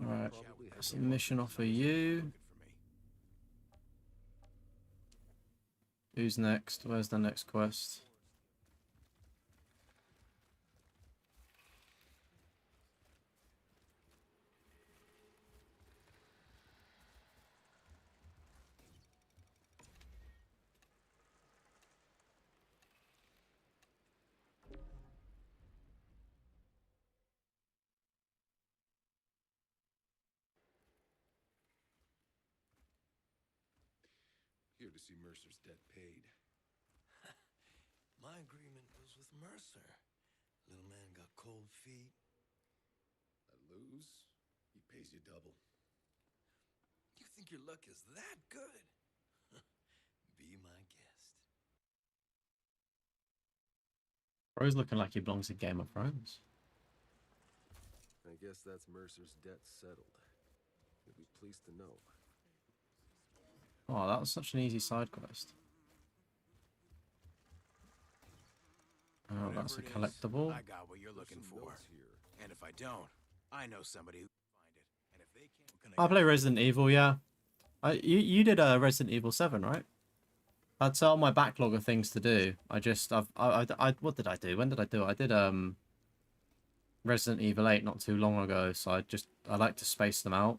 Alright, that's a mission off of you. Who's next? Where's the next quest? Here to see Mercer's debt paid. My agreement was with Mercer. Little man got cold feet. I lose, he pays you double. You think your luck is that good? Be my guest. Bro's looking like he belongs in Game of Thrones. I guess that's Mercer's debt settled. You'll be pleased to know. Oh, that was such an easy side quest. Oh, that's a collectible. I got what you're looking for. And if I don't, I know somebody who can find it. And if they can't, I play Resident Evil, yeah. You did Resident Evil 7, right? That's on my backlog of things to do. What did I do? When did I do it? I did Resident Evil 8 not too long ago, so I like to space them out.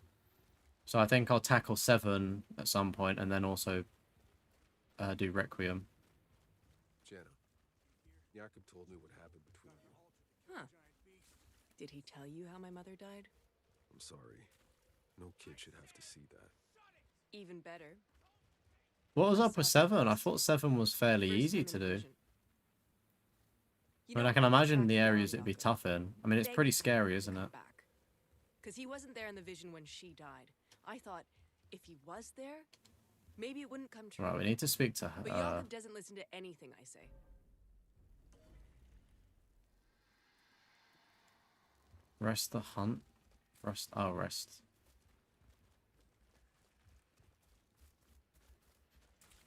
So I think I'll tackle 7 at some point and then also do Requiem. Jenna, Jakob told me what happened between you. Huh. Did he tell you how my mother died? I'm sorry. No kid should have to see that. Even better. What was up with 7? I thought 7 was fairly easy to do. I mean, I can imagine the areas it'd be tough in. I mean, it's pretty scary, isn't it? Because he wasn't there in the vision when she died. I thought, if he was there, maybe it wouldn't come true. Right, we need to speak to her. But Jakob doesn't listen to anything I say. Rest the hunt. Rest. Oh, rest.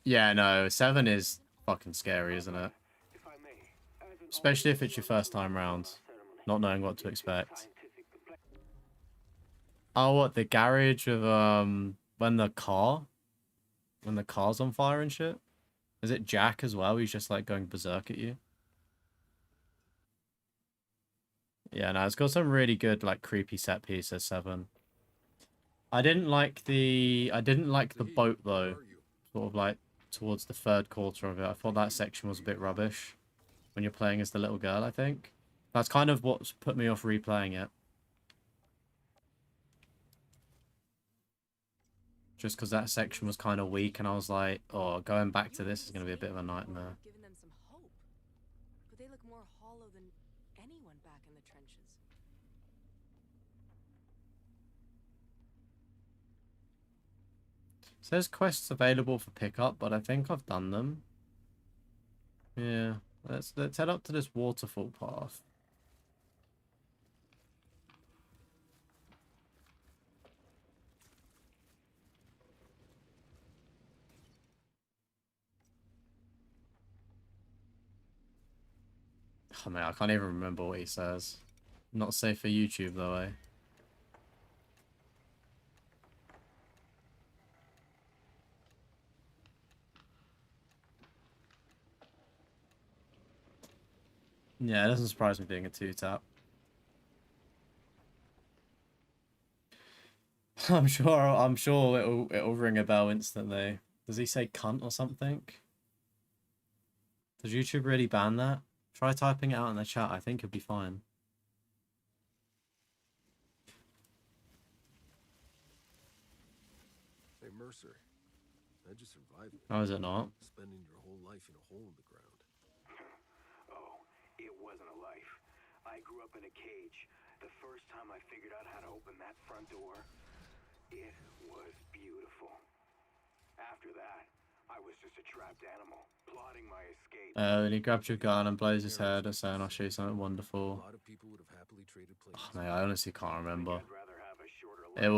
Yeah, no, 7 is fucking scary, isn't it? Especially if it's your first time round, not knowing what to expect. Oh, what, the garage with when the car's on fire and shit? Is it Jack as well? He's just like going berserk at you. Yeah, no, it's got some really good like creepy set pieces, 7. I didn't like the boat though. Sort of like towards the third quarter of it. I thought that section was a bit rubbish when you're playing as the little girl, I think. That's kind of what's put me off replaying it. Just because that section was kind of weak, and I was like, oh, going back to this is going to be a bit of a nightmare. Given them some hope. But they look more hollow than anyone back in the trenches. says quests available for pickup, but I think I've done them. Yeah, let's head up to this waterfall path. Oh man, I can't even remember what he says. Not safe for YouTube though, eh? Yeah, it doesn't surprise me being a 2-tap. I'm sure it'll ring a bell instantly. Does he say cunt or something? Does YouTube really ban that? Try typing it out in the chat. I think it'll be fine. Hey, Mercer. How'd you survive it? Oh, is it not? Spending your whole life in a hole in the ground. Oh, it wasn't a life. I grew up in a cage. The first time I figured out how to open that front door, it was beautiful. After that, I was just a trapped animal, plotting my escape. And he grabs your gun and blows his head and saying, I'll show you something A wonderful. lot of people would have happily traded places. Oh, mate, I honestly can't remember. I'd rather have a shorter It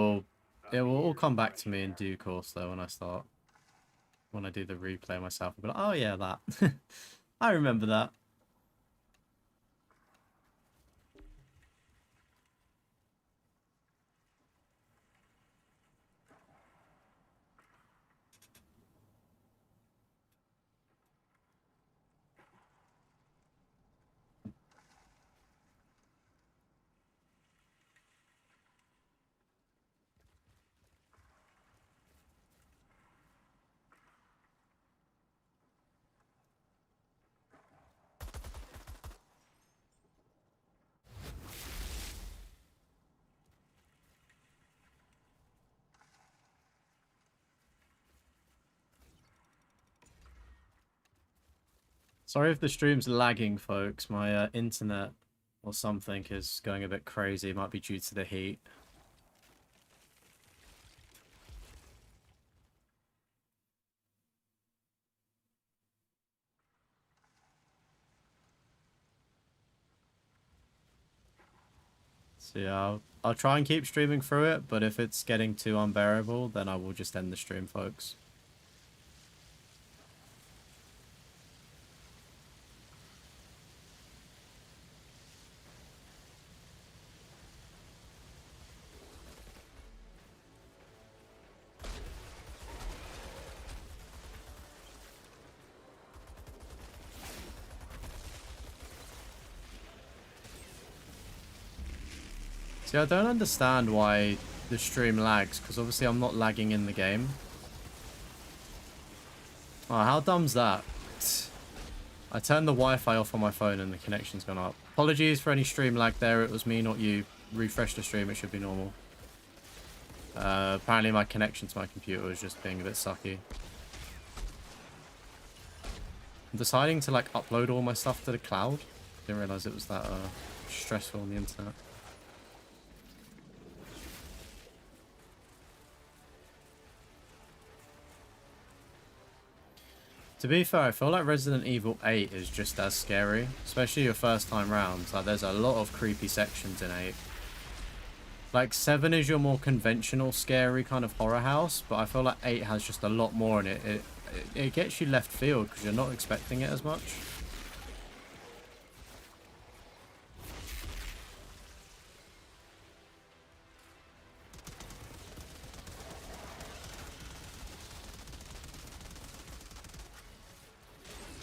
will life. all come back to me in due course though when I do the replay myself. I'll be like, oh yeah, that. I remember that. Sorry if the stream's lagging, folks. My internet or something is going a bit crazy. It might be due to the heat. So yeah, I'll try and keep streaming through it, but if it's getting too unbearable, then I will just end the stream, folks. See, I don't understand why the stream lags, because obviously I'm not lagging in the game. Oh, how dumb's that? I turned the Wi-Fi off on my phone and the connection's gone up. Apologies for any stream lag there. It was me, not you. Refresh the stream. It should be normal. Apparently my connection to my computer was just being a bit sucky. I'm deciding to like upload all my stuff to the cloud. Didn't realize it was that stressful on the internet. To be fair, I feel like Resident Evil 8 is just as scary, especially your first time round. Like, there's a lot of creepy sections in 8. Like, 7 is your more conventional, scary kind of horror house, but I feel like 8 has just a lot more in it. It gets you left field because you're not expecting it as much.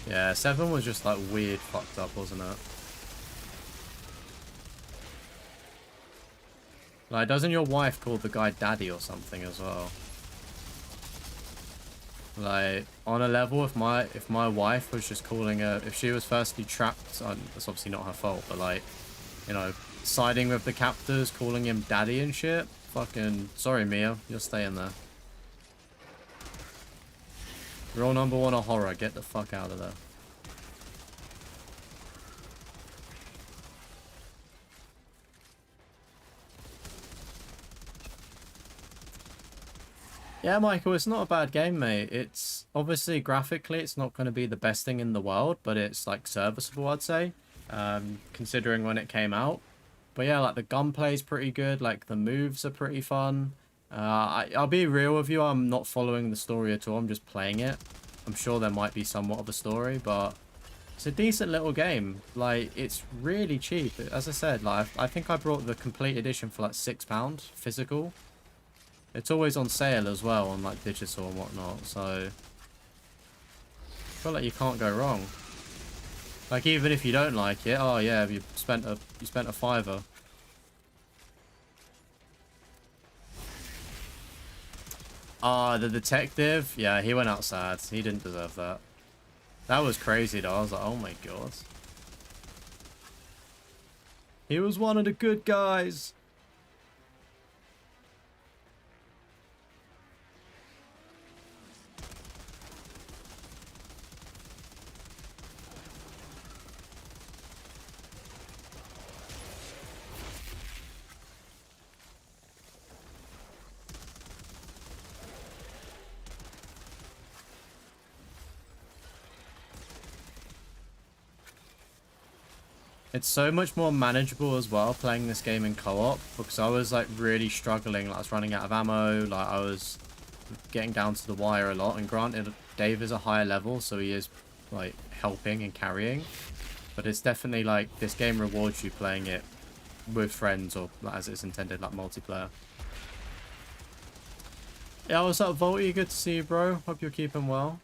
Yeah, 7 was just like weird fucked up, wasn't it? Like, doesn't your wife call the guy daddy or something as well? Like, on a level, if my wife was just calling her, if she was firstly trapped, that's obviously not her fault, but like, you know, siding with the captors, calling him daddy and shit, fucking, sorry Mia, you're staying there. Rule number 1 of horror, get the fuck out of there. Yeah, Michael, it's not a bad game, mate. It's obviously graphically, it's not going to be the best thing in the world, but it's like serviceable, I'd say, considering when it came out. But yeah, like the gunplay is pretty good. Like the moves are pretty fun. I'll be real with you. I'm not following the story at all. I'm just playing it. I'm sure there might be somewhat of a story, but it's a decent little game. Like it's really cheap. As I said, like I think I brought the complete edition for like £6 physical. It's always on sale as well on like digital and whatnot. So I feel like you can't go wrong. Like even if you don't like it, oh yeah, you spent a fiver. Ah, the detective, yeah, he went outside. He didn't deserve that. That was crazy though. I was like, oh my god. He was one of the good guys. It's so much more manageable as well playing this game in co-op because I was like really struggling. Like I was running out of ammo, like I was getting down to the wire a lot. And granted, Dave is a higher level, so he is like helping and carrying. But it's definitely like this game rewards you playing it with friends or like, as it's intended, like multiplayer. Yeah, what's up, Volty? Good to see you, bro. Hope you're keeping well.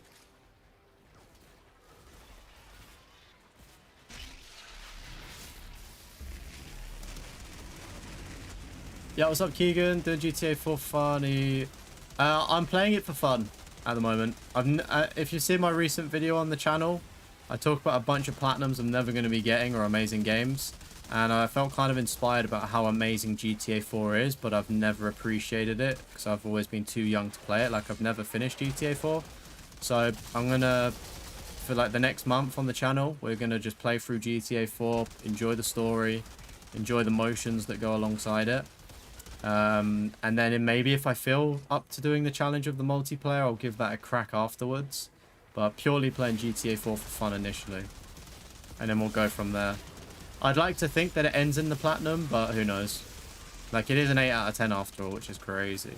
Yeah, what's up, Keegan? Doing GTA 4 funny. I'm playing it for fun at the moment. If you see my recent video on the channel, I talk about a bunch of platinums I'm never going to be getting or amazing games. And I felt kind of inspired about how amazing GTA 4 is, but I've never appreciated it because I've always been too young to play it. Like, I've never finished GTA 4. So I'm going to, for like the next month on the channel, we're going to just play through GTA 4, enjoy the story, enjoy the motions that go alongside it. And then maybe if I feel up to doing the challenge of the multiplayer, I'll give that a crack afterwards. But purely playing GTA 4 for fun initially. And then we'll go from there. I'd like to think that it ends in the platinum, but who knows. Like, it is an 8 out of 10 after all, which is crazy.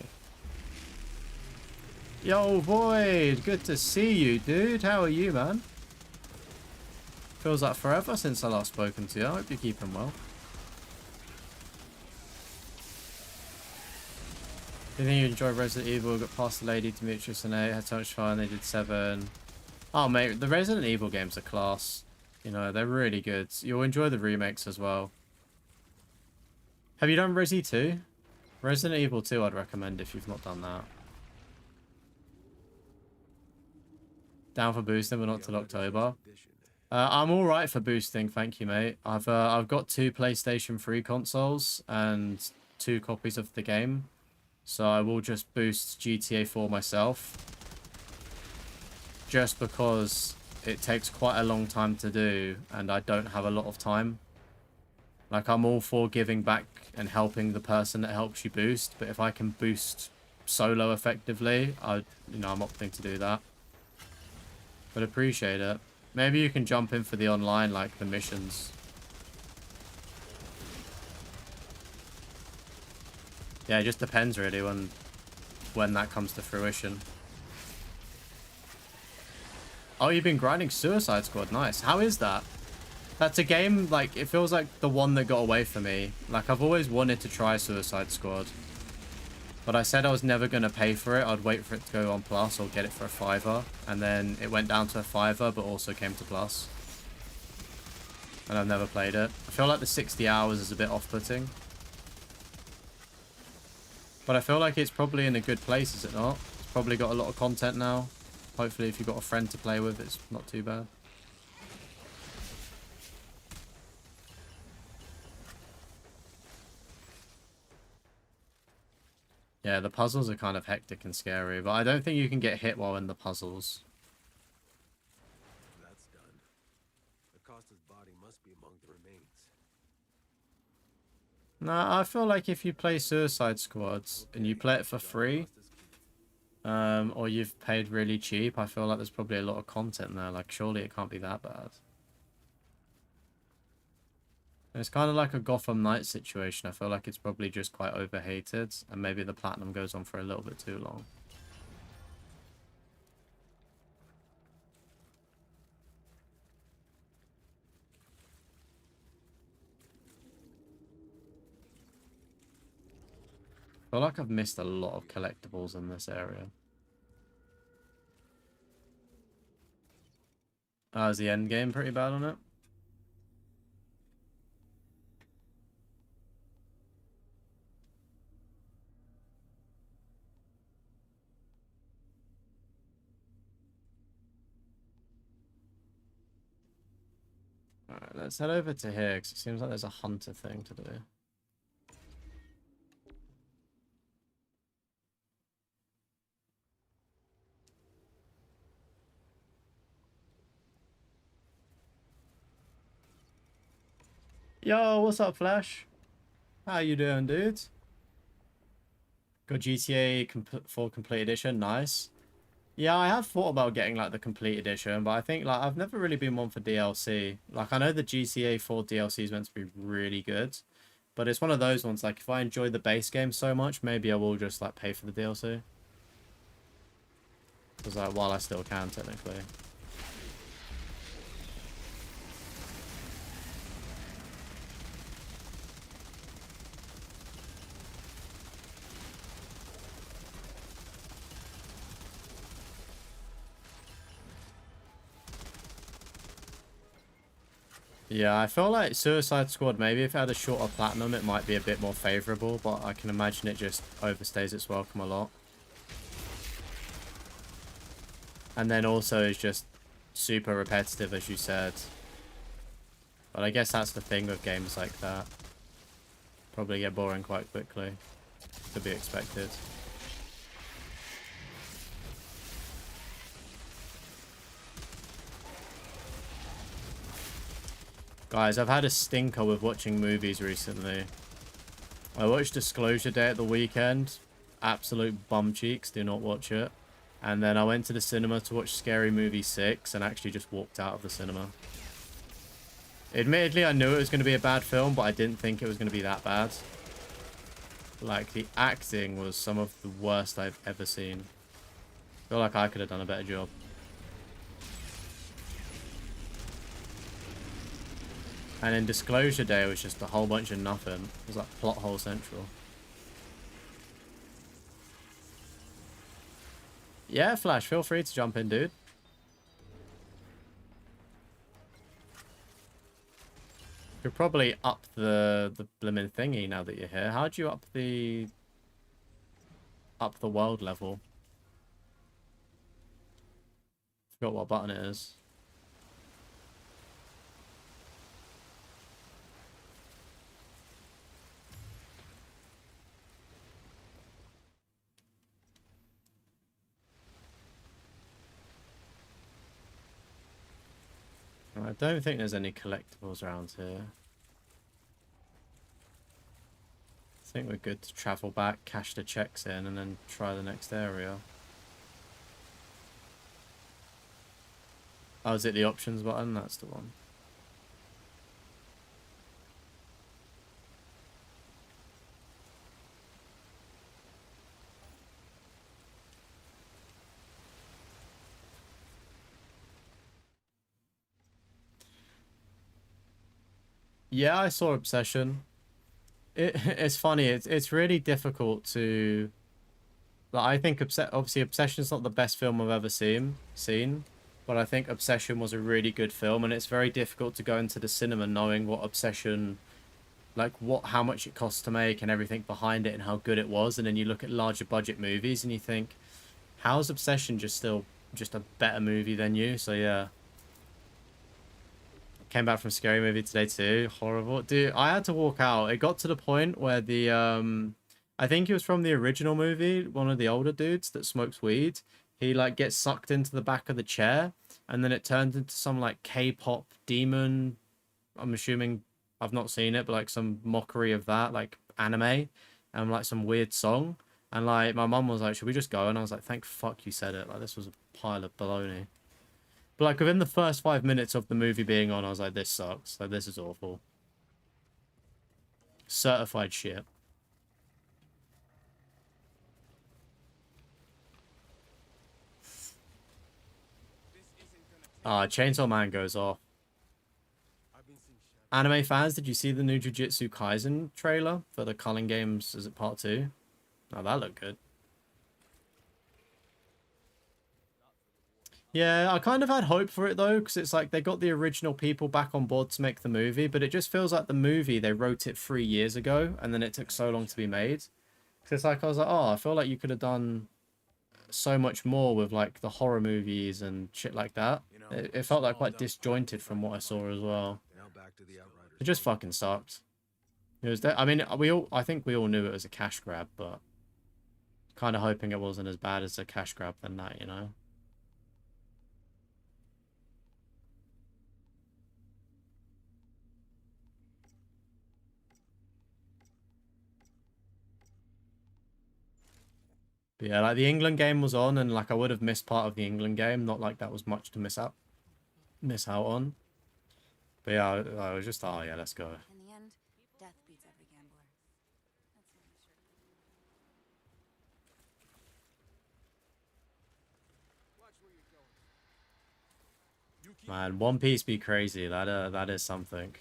Yo, Void! Good to see you, dude. How are you, man? Feels like forever since I last spoken to you. I hope you're keeping well. Do you think you enjoyed Resident Evil? Got past the lady, Demetrius and 8. Had so much fun. They did 7. Oh, mate. The Resident Evil games are class. You know, they're really good. You'll enjoy the remakes as well. Have you done Resi 2? Resident Evil 2 I'd recommend if you've not done that. Down for boosting, but not till October. I'm alright for boosting, thank you, mate. I've got 2 PlayStation 3 consoles and 2 copies of the game. So I will just boost GTA 4 myself. Just because it takes quite a long time to do and I don't have a lot of time. Like, I'm all for giving back and helping the person that helps you boost, but if I can boost solo effectively, I'm opting to do that. But appreciate it. Maybe you can jump in for the online, like the missions. Yeah, it just depends really when that comes to fruition. Oh, you've been grinding Suicide Squad. Nice. How is that? That's a game, like, it feels like the one that got away from me. Like, I've always wanted to try Suicide Squad. But I said I was never going to pay for it. I'd wait for it to go on Plus or get it for a $5. And then it went down to a $5, but also came to Plus. And I've never played it. I feel like the 60 hours is a bit off-putting. But I feel like it's probably in a good place, is it not? It's probably got a lot of content now. Hopefully if you've got a friend to play with, it's not too bad. Yeah, the puzzles are kind of hectic and scary, but I don't think you can get hit while in the puzzles. That's done. Acosta's body must be among the remains. Nah, I feel like if you play Suicide Squads and you play it for free, Or you've paid really cheap. I feel like there's probably a lot of content there. Like, surely it can't be that bad. It's kind of like a Gotham Knights situation. I feel like it's probably just quite overhated, and maybe the platinum goes on for a little bit too long. I feel like I've missed a lot of collectibles in this area. Is the end game pretty bad on it? Alright, let's head over to here, because it seems like there's a hunter thing to do. Yo, what's up, Flash? How you doing, dude? Got GTA 4 Complete Edition, nice. Yeah, I have thought about getting like the Complete Edition, but I think like I've never really been one for DLC. Like I know the GTA 4 DLC is meant to be really good, but it's one of those ones like if I enjoy the base game so much, maybe I will just like pay for the DLC. Because like while I still can technically. Yeah, I feel like Suicide Squad, maybe if it had a shorter platinum, it might be a bit more favorable, but I can imagine it just overstays its welcome a lot. And then also is just super repetitive, as you said. But I guess that's the thing with games like that. Probably get boring quite quickly. To be expected. Guys, I've had a stinker with watching movies recently. I watched Disclosure Day at the weekend. Absolute bum cheeks, do not watch it. And then I went to the cinema to watch Scary Movie 6 and actually just walked out of the cinema. Admittedly, I knew it was going to be a bad film, but I didn't think it was going to be that bad. Like, the acting was some of the worst I've ever seen. I feel like I could have done a better job. And in Disclosure Day, it was just a whole bunch of nothing. It was like plot hole central. Yeah, Flash, feel free to jump in, dude. Could probably up the blimmin' thingy now that you're here. How do you up the world level? Forgot what button it is. I don't think there's any collectibles around here. I think we're good to travel back, cash the checks in, and then try the next area. Oh, is it the options button? That's the one. Yeah, I saw Obsession. It's funny. It's really difficult to. Like, I think obviously Obsession's not the best film I've ever seen, but I think Obsession was a really good film, and it's very difficult to go into the cinema knowing what Obsession, like how much it costs to make and everything behind it and how good it was, and then you look at larger budget movies and you think, how is Obsession just a better movie than you? So yeah. Came back from Scary Movie today too. Horrible. Dude, I had to walk out. It got to the point where the I think it was from the original movie, one of the older dudes that smokes weed. He like gets sucked into the back of the chair, and then it turns into some like K-pop demon. I'm assuming, I've not seen it, but like some mockery of that, like anime, and like some weird song. And like my mum was like, should we just go? And I was like, thank fuck you said it. Like this was a pile of baloney. But like within the first 5 minutes of the movie being on, I was like, this sucks. Like this is awful. Certified shit. Chainsaw Man goes off. Anime fans, did you see the new Jujutsu Kaisen trailer for the Culling Games? Is it part 2? Oh, that looked good. Yeah, I kind of had hope for it though, because it's like they got the original people back on board to make the movie, but it just feels like the movie, they wrote it 3 years ago, and then it took so long to be made. Because it's like, I was like, oh, I feel like you could have done so much more with like the horror movies and shit like that. It felt like quite disjointed from what I saw as well. Now back to the Outriders. It just fucking sucked. It was I mean, I think we all knew it was a cash grab, but kind of hoping it wasn't as bad as a cash grab than that, you know. But yeah, like the England game was on, and like I would have missed part of the England game. Not like that was much to miss out on. But yeah, I was just, oh yeah, let's go. In the end, death beats every gambler. That's my shirt. Man, One Piece be crazy. That is something.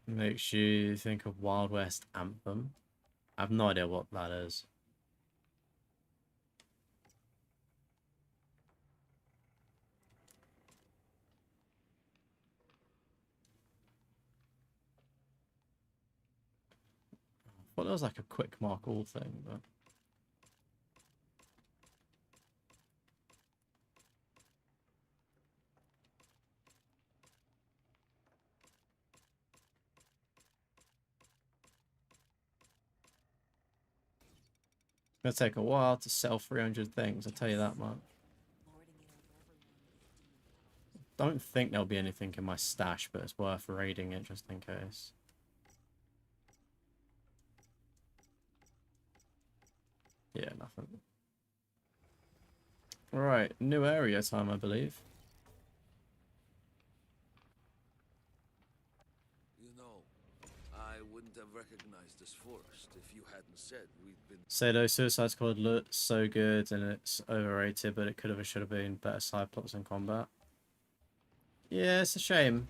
Makes you think of Wild West Anthem. I have no idea what that is. I thought it was like a quick mark all thing, but it's gonna take a while to sell 300 things, I'll tell you that much. Don't think there'll be anything in my stash, but it's worth raiding it just in case. Yeah, nothing. Alright, new area time, I believe. You know, I wouldn't have recognized this forest if you hadn't said we'd been... Sado Suicide Squad looked so good and it's overrated, but it could have and should have been better side plots and combat. Yeah, it's a shame.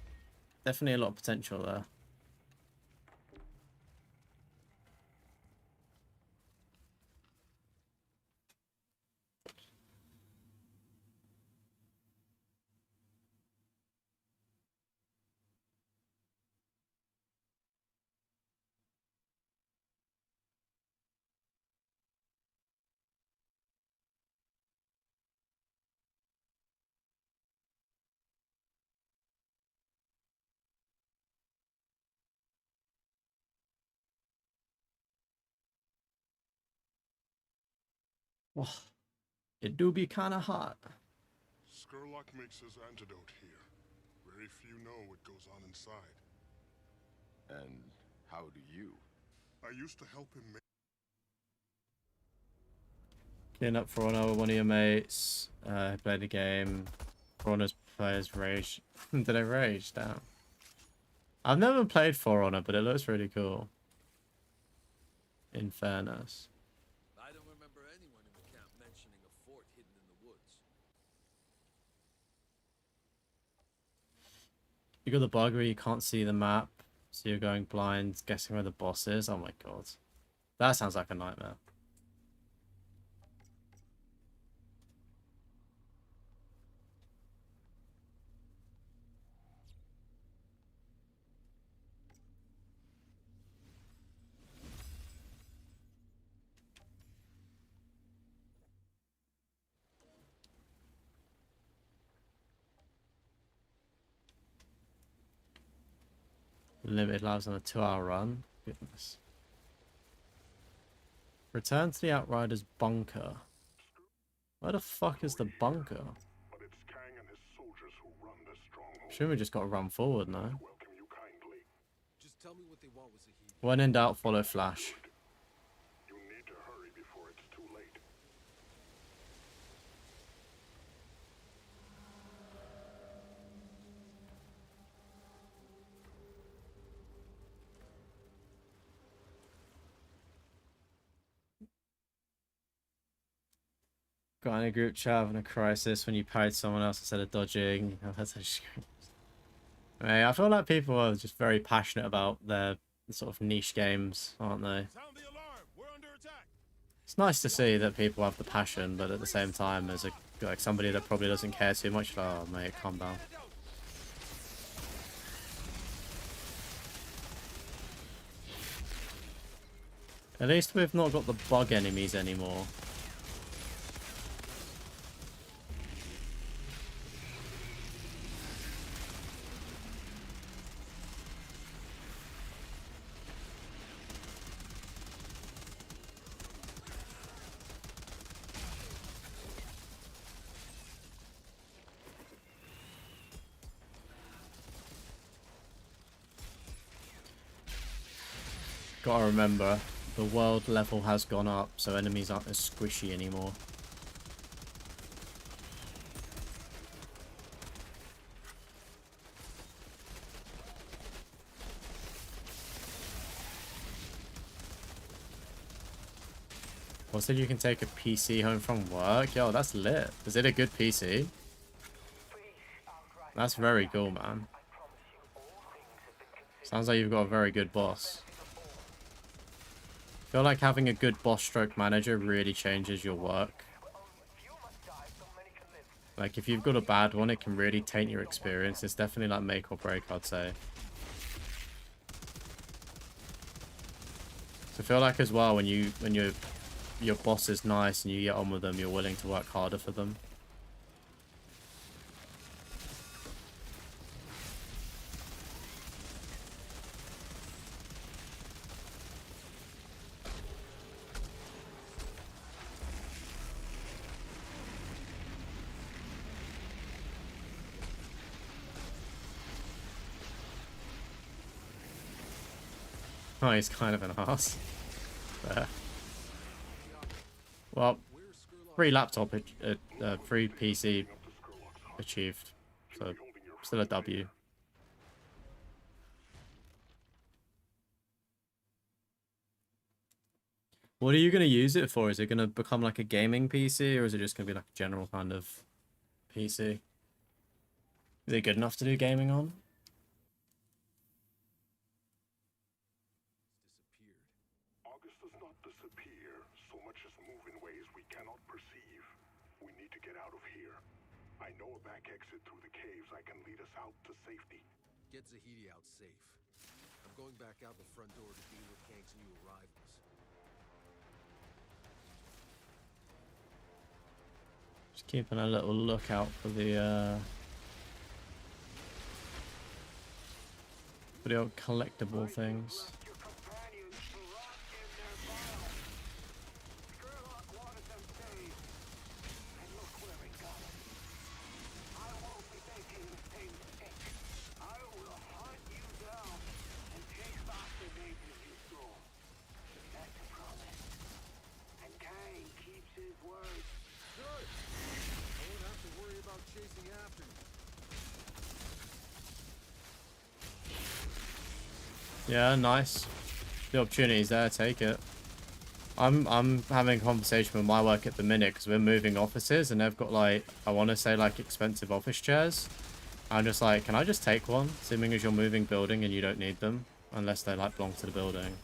Definitely a lot of potential there. Oh, it do be kind of hot. Skurlock makes his antidote here. Very few know what goes on inside. And how do you? I used to help him make... Clean up For Honor with one of your mates. Play the game. For Honor's players rage. Did I rage? Damn. I've never played For Honor, but it looks really cool. In fairness. I don't remember anyone in the camp mentioning a fort hidden in the woods. You got the bug where you can't see the map, so you're going blind, guessing where the boss is. Oh my god. That sounds like a nightmare. Limited lives on a 2-hour run. Goodness. Return to the Outriders bunker. Where the fuck is the bunker? But it's Kang and his soldiers who run this Sure, we just got to run forward now. welcome you kindly. Just tell me what they want with Zahidi. When in doubt, follow Flash. You need to hurry before it's too late. Got in a group chat having a crisis when you parried someone else instead of dodging. I feel like people are just very passionate about their sort of niche games, aren't they? Sound the alarm. We're under attack. It's nice to see that people have the passion, but at the same time, as like somebody that probably doesn't care too much, like, oh mate, calm down. At least we've not got the bug enemies anymore. Gotta remember, the world level has gone up, so enemies aren't as squishy anymore. Well, said you can take a PC home from work? Yo, that's lit. Is it a good PC? That's very cool, man. Sounds like you've got a very good boss. I feel like having a good boss stroke manager really changes your work. Like, if you've got a bad one, it can really taint your experience. It's definitely like make or break, I'd say. So I feel like as well, when your boss is nice and you get on with them, you're willing to work harder for them. Oh, he's kind of an ass. There. Well, free laptop, free PC achieved. So, still a W. What are you going to use it for? Is it going to become like a gaming PC, or is it just going to be like a general kind of PC? Is it good enough to do gaming on? August does not disappear, so much as move in ways we cannot perceive. We need to get out of here. I know a back exit through the caves that can lead us out to safety. Get Zahidi out safe. I'm going back out the front door to deal with Kang's new arrivals. Just keeping a little lookout for the old collectible things. Yeah, nice. The opportunity's there, take it. I'm having a conversation with my work at the minute because we're moving offices and they've got like, I want to say like expensive office chairs. I'm just like, can I just take one? Assuming as you're moving building and you don't need them unless they like belong to the building.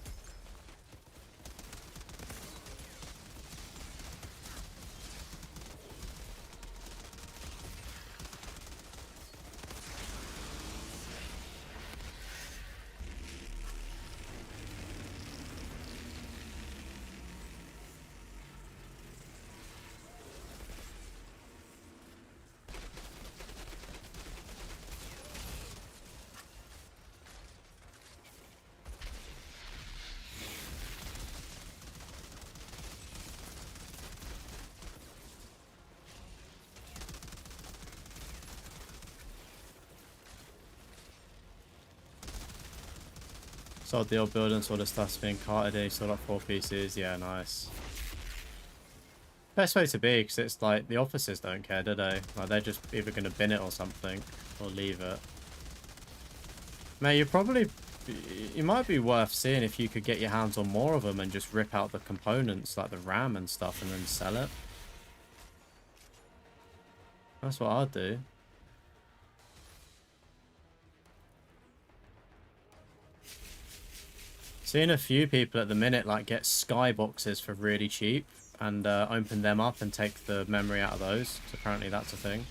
Sold the old building, so all the stuff's being carted in. Sold like 4 pieces. Yeah, nice. Best way to be, because it's like the officers don't care, do they? Like they're just either going to bin it or something, or leave it. Mate, you might be worth seeing if you could get your hands on more of them and just rip out the components, like the RAM and stuff, and then sell it. That's what I'd do. Seeing a few people at the minute like get skyboxes for really cheap and open them up and take the memory out of those. So apparently that's a thing.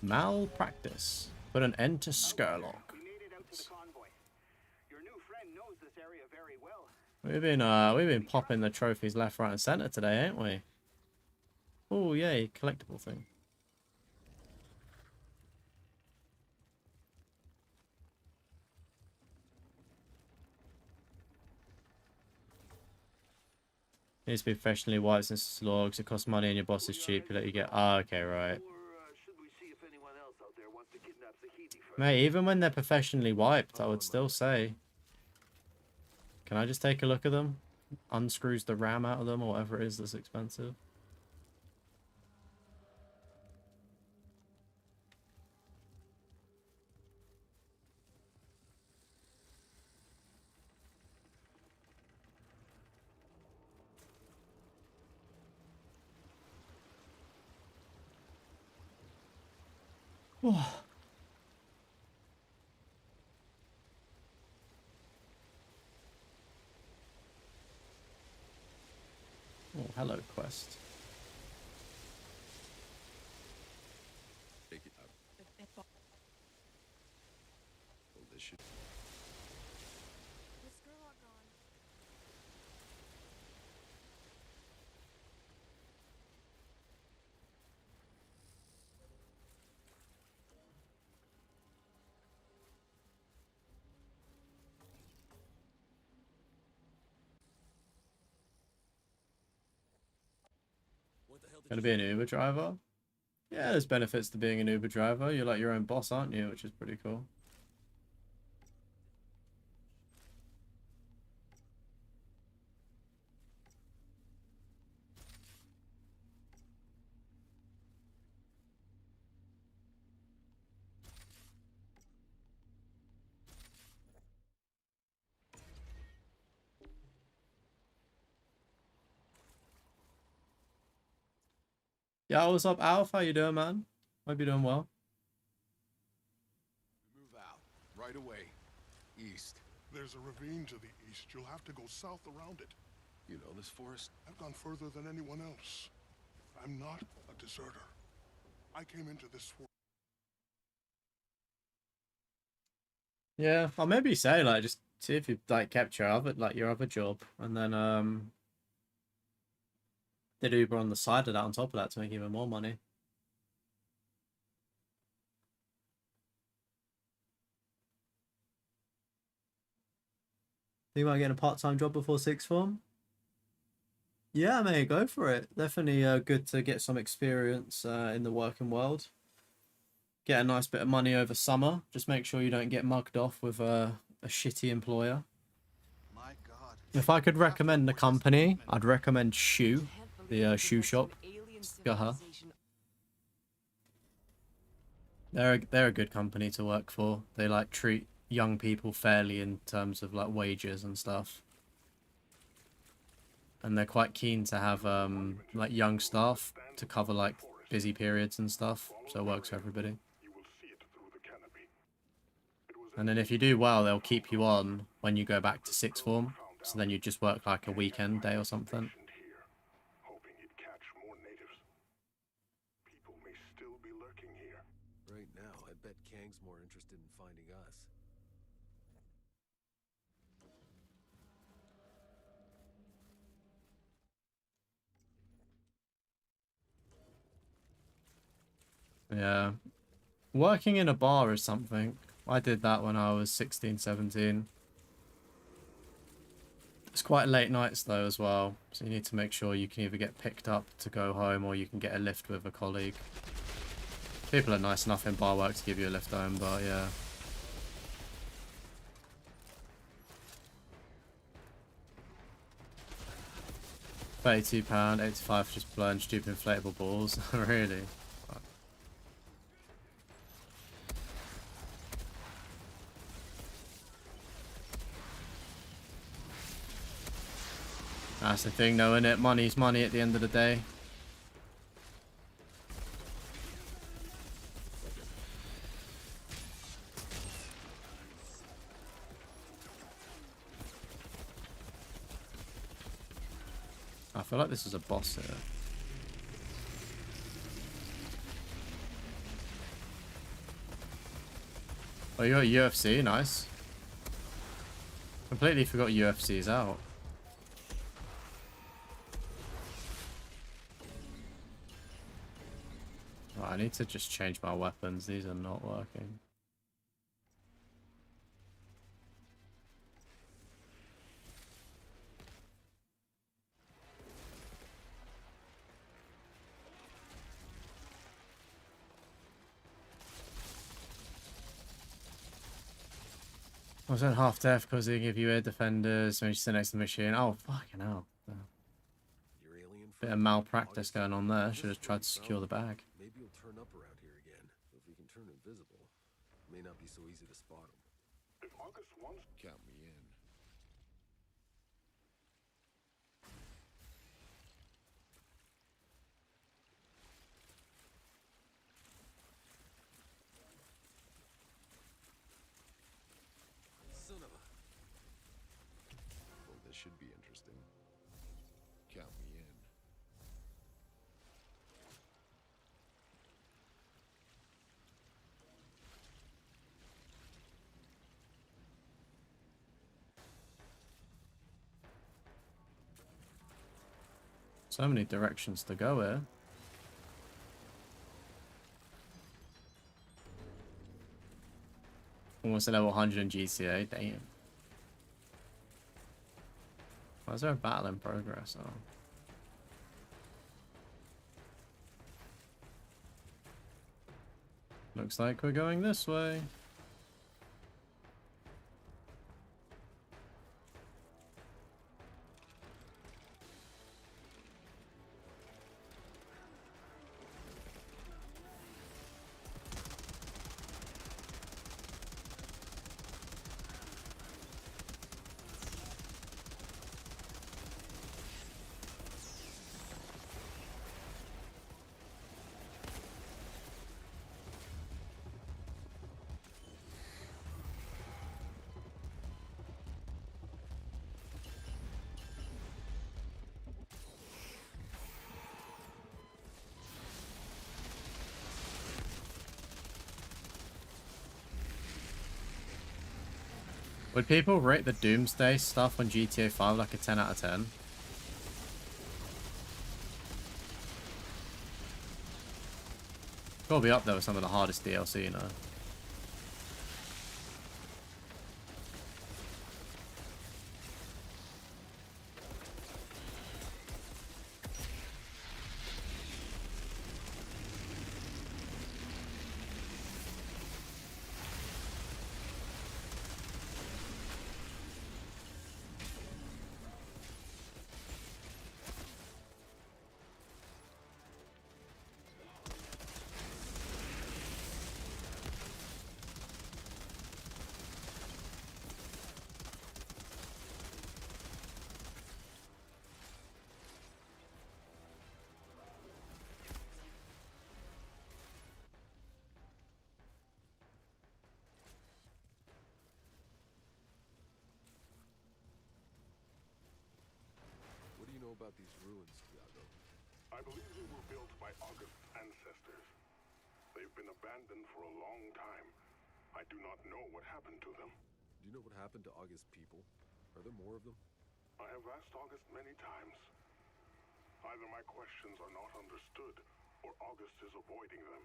Malpractice. Put an end to Skurlock. We made it out to the convoy. Your new friend knows this area very well. We've been popping the trophies left, right, and center today, ain't we? Oh yay, collectible thing. Needs to be professionally wiped since it's logs. It costs money and your boss is cheap. You let you get. Ah, okay, right. Mate, even when they're professionally wiped, I would still say. Can I just take a look at them? Unscrews the RAM out of them or whatever it is that's expensive. Oh. Oh, hello, quest. Take it up. Well, this should... Was Skurlock gone? Gonna be an Uber driver? Yeah, there's benefits to being an Uber driver. You're like your own boss, aren't you? Which is pretty cool. Yeah, what's up, Alf? How you doing, man? Hope you're doing well. Move out. Right away. East. There's a ravine to the east. You'll have to go south around it. You know this forest? I've gone further than anyone else. I'm not a deserter. I came into this forest. Yeah, I'll maybe say like just see if you like kept your other job, and then did Uber on the side of that on top of that to make even more money. Think about getting a part-time job before sixth form? Yeah, mate, go for it. Definitely good to get some experience in the working world. Get a nice bit of money over summer. Just make sure you don't get mugged off with a shitty employer. My God. If I could recommend the company, I'd recommend Shoe, the shoe shop. They're a good company to work for. They like treat young people fairly in terms of like wages and stuff. And they're quite keen to have like young staff to cover like busy periods and stuff. So it works for everybody. And then if you do well, they'll keep you on when you go back to sixth form. So then you just work like a weekend day or something. Right now, I bet Kang's more interested in finding us. Yeah. Working in a bar is something. I did that when I was 16, 17. It's quite late nights though as well, so you need to make sure you can either get picked up to go home or you can get a lift with a colleague. People are nice enough in bar work to give you a lift home, but yeah. £82, 85 for just blowing stupid inflatable balls. Really? That's the thing though, innit? Money's money at the end of the day. I feel like this is a boss here. Oh, you got UFC, nice. Completely forgot UFC's out. Right, I need to just change my weapons. These are not working. I was at half death because they give you air defenders when you sit next to the machine. Oh, fucking hell. Bit of malpractice going on there. Should have tried to secure the bag. Maybe he'll turn up around here again. If we can turn invisible, it may not be so easy to spot him. If August wants, Count me in. Son of a... Well, this should be interesting. Count me in. So many directions to go here. Almost a level 100 in GTA, damn. Why is there a battle in progress? Oh. Looks like we're going this way. Would people rate the Doomsday stuff on GTA 5 like a 10 out of 10? Gotta be up there with some of the hardest DLC, you know. What do you know about these ruins, Tiago? I believe they were built by August's ancestors. They've been abandoned for a long time. I do not know what happened to them. Do you know what happened to August's people? Are there more of them? I have asked August many times. Either my questions are not understood, or August is avoiding them.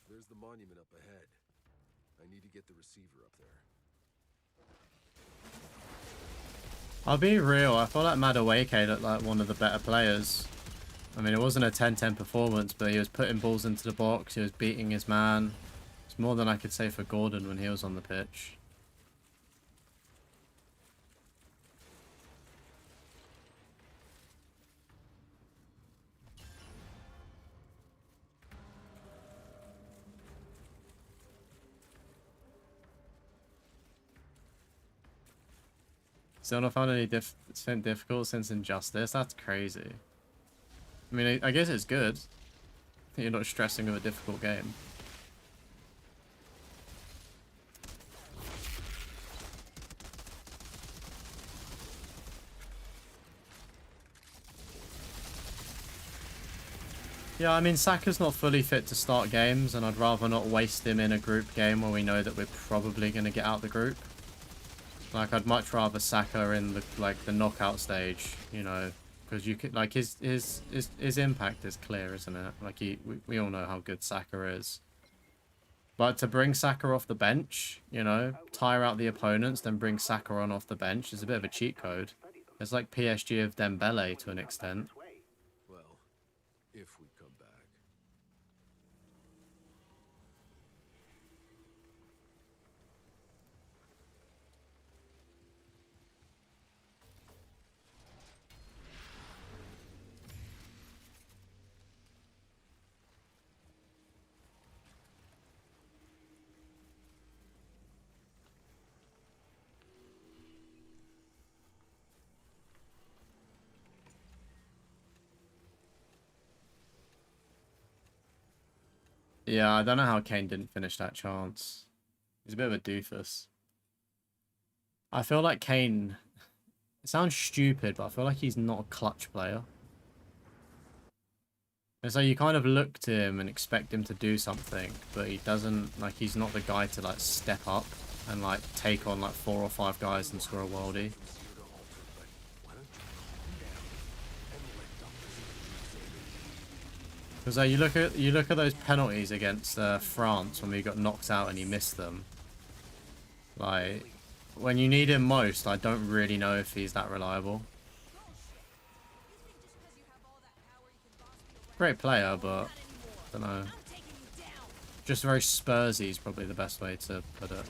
There's the monument up ahead. I need to get the receiver up there. I'll be real, I feel like Madueke looked like one of the better players. I mean, it wasn't a 10-10 performance, but he was putting balls into the box, he was beating his man. It's more than I could say for Gordon when he was on the pitch. Still not found anything difficult since Injustice? That's crazy. I mean, I guess it's good. You're not stressing with a difficult game. Yeah, I mean, Saka's not fully fit to start games, and I'd rather not waste him in a group game where we know that we're probably going to get out the group. Like, I'd much rather Saka in the knockout stage, you know, because you could, like, his impact is clear, isn't it? Like, we all know how good Saka is. But to bring Saka off the bench, you know, tire out the opponents, then bring Saka on off the bench is a bit of a cheat code. It's like PSG of Dembele to an extent. Well, if we come back. Yeah, I don't know how Kane didn't finish that chance. He's a bit of a doofus. I feel like Kane... It sounds stupid, but I feel like he's not a clutch player. And so you kind of look to him and expect him to do something, but he doesn't... Like, he's not the guy to, like, step up and, like, take on, like, 4 or 5 guys and score a worldie. Because you look at those penalties against France when we got knocked out and he missed them. Like, when you need him most, I don't really know if he's that reliable. Great player, but I don't know. Just very Spursy is probably the best way to put it.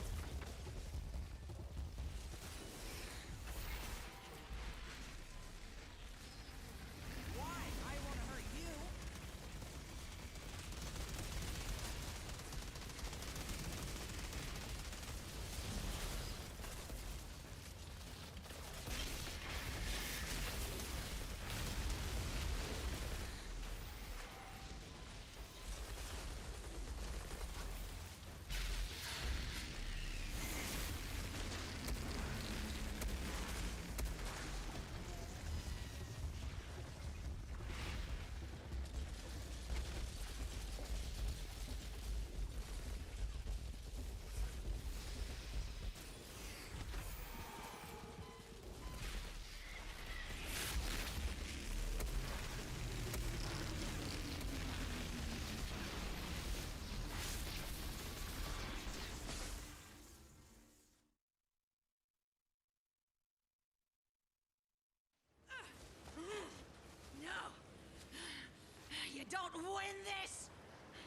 Don't win this.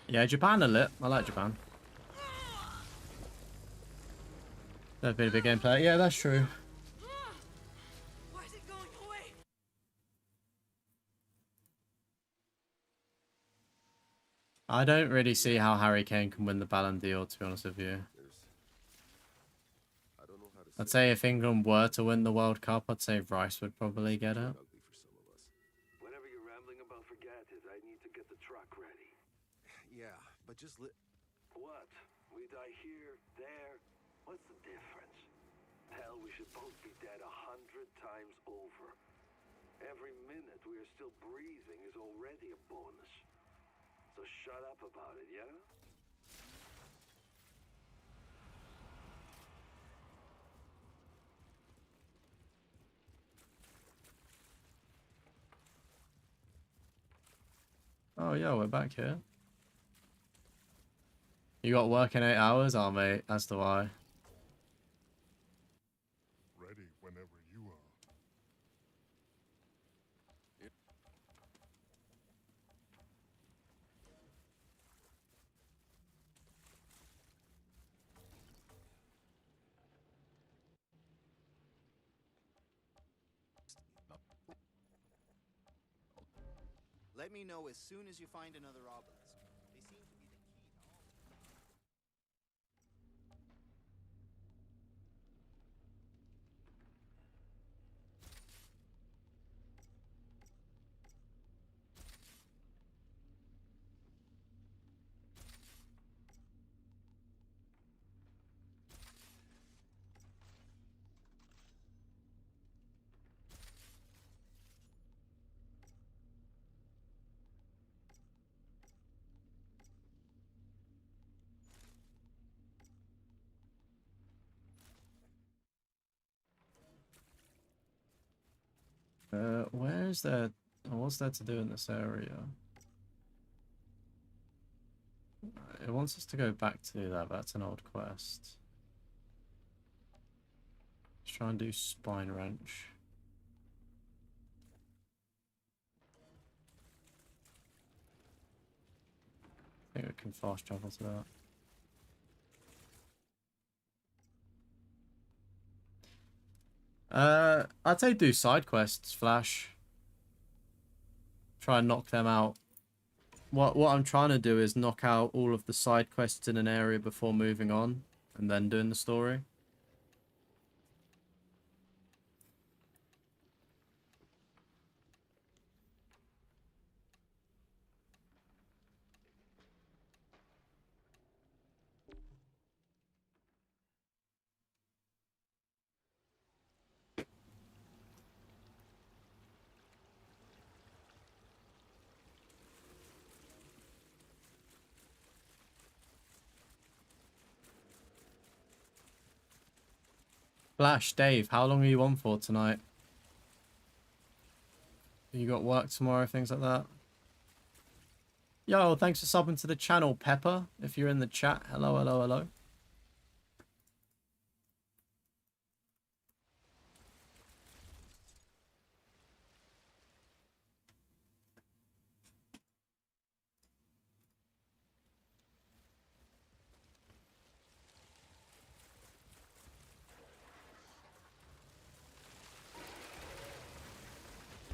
Yeah, Japan are lit. I like Japan. They've been a big game player. Yeah, that's true. Why is it going away? I don't really see how Harry Kane can win the Ballon d'Or, to be honest with you. I don't know how to I'd say if England were to win the World Cup, I'd say Rice would probably get it. ugly for some of us. Whatever you're rambling about, forget it. I need to get the truck ready. Yeah, but just What? We die here, there? What's the difference? Hell, we should both be dead 100 times over. Every minute we are still breathing is already a bonus. So shut up about it, yeah? Oh yeah, we're back here. You got work in 8 hours? Oh, mate, as do I. Ready whenever you are. Let me know as soon as you find another obelisk. They seem to be the key to all. Where's that? What's there to do in this area? It wants us to go back to that. That's an old quest. Let's try and do Spine Wrench. I think we can fast travel to that. I'd say do side quests, Flash. Try and knock them out. What I'm trying to do is knock out all of the side quests in an area before moving on, and then doing the story. Flash, Dave, how long are you on for tonight? You got work tomorrow, things like that? Yo, thanks for subbing to the channel, Pepper. If you're in the chat, hello, hello, hello.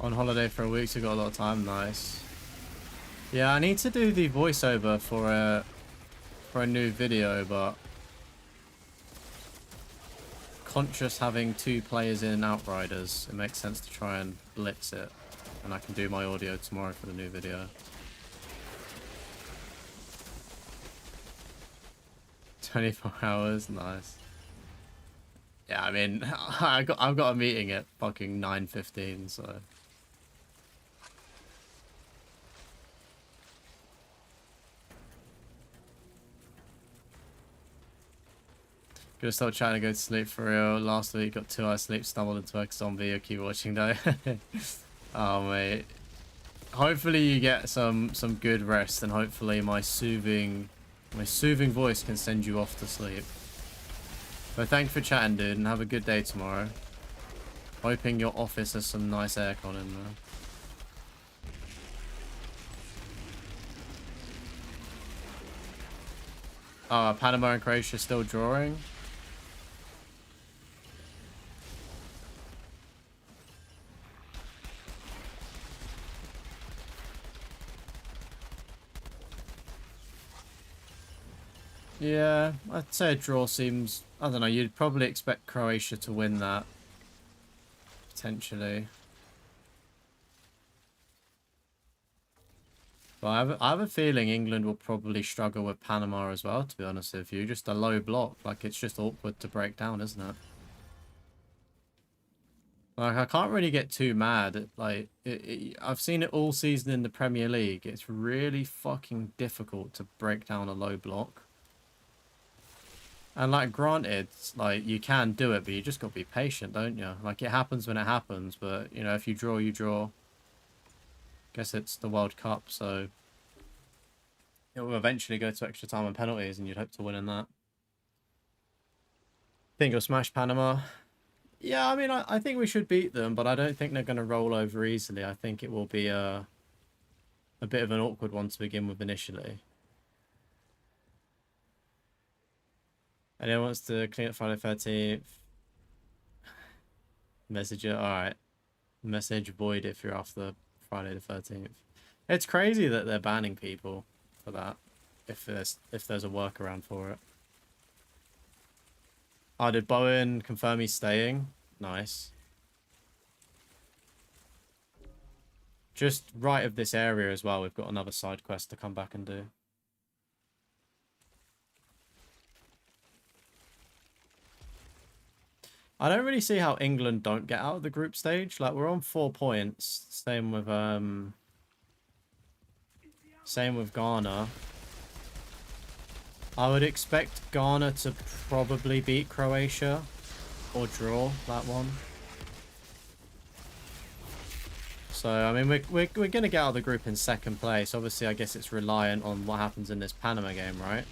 On holiday for a week, so got a lot of time. Nice. Yeah, I need to do the voiceover for a new video, but conscious having 2 players in Outriders, it makes sense to try and blitz it, and I can do my audio tomorrow for the new video. 24 hours, nice. Yeah, I mean, I've got a meeting at fucking 9:15, so. Gonna stop trying to go to sleep for real. Last week got 2 hours sleep, stumbled into a zombie. I keep watching though. Oh mate. Hopefully you get some good rest, and hopefully my soothing voice can send you off to sleep. But thanks for chatting, dude, and have a good day tomorrow. Hoping your office has some nice aircon in there. Panama and Croatia still drawing. Yeah, I'd say a draw seems... I don't know, you'd probably expect Croatia to win that. Potentially. But I have a feeling England will probably struggle with Panama as well, to be honest with you. Just a low block. Like, it's just awkward to break down, isn't it? Like, I can't really get too mad. Like, I've seen it all season in the Premier League. It's really fucking difficult to break down a low block. And, like, granted, like, you can do it, but you just got to be patient, don't you? Like, it happens when it happens, but, you know, if you draw, you draw. Guess it's the World Cup, so it will eventually go to extra time and penalties, and you'd hope to win in that. Think you'll smash Panama? Yeah, I mean, I think we should beat them, but I don't think they're going to roll over easily. I think it will be a bit of an awkward one to begin with initially. Anyone wants to clean up Friday 13th? Messenger, alright. Message void if you're after Friday the 13th. It's crazy that they're banning people for that, if there's a workaround for it. Oh, did Bowen confirm he's staying? Nice. Just right of this area as well, we've got another side quest to come back and do. I don't really see how England don't get out of the group stage. Like, we're on 4 points. Same with Ghana. I would expect Ghana to probably beat Croatia or draw that one. So, I mean, we're going to get out of the group in 2nd place. Obviously, I guess it's reliant on what happens in this Panama game, right?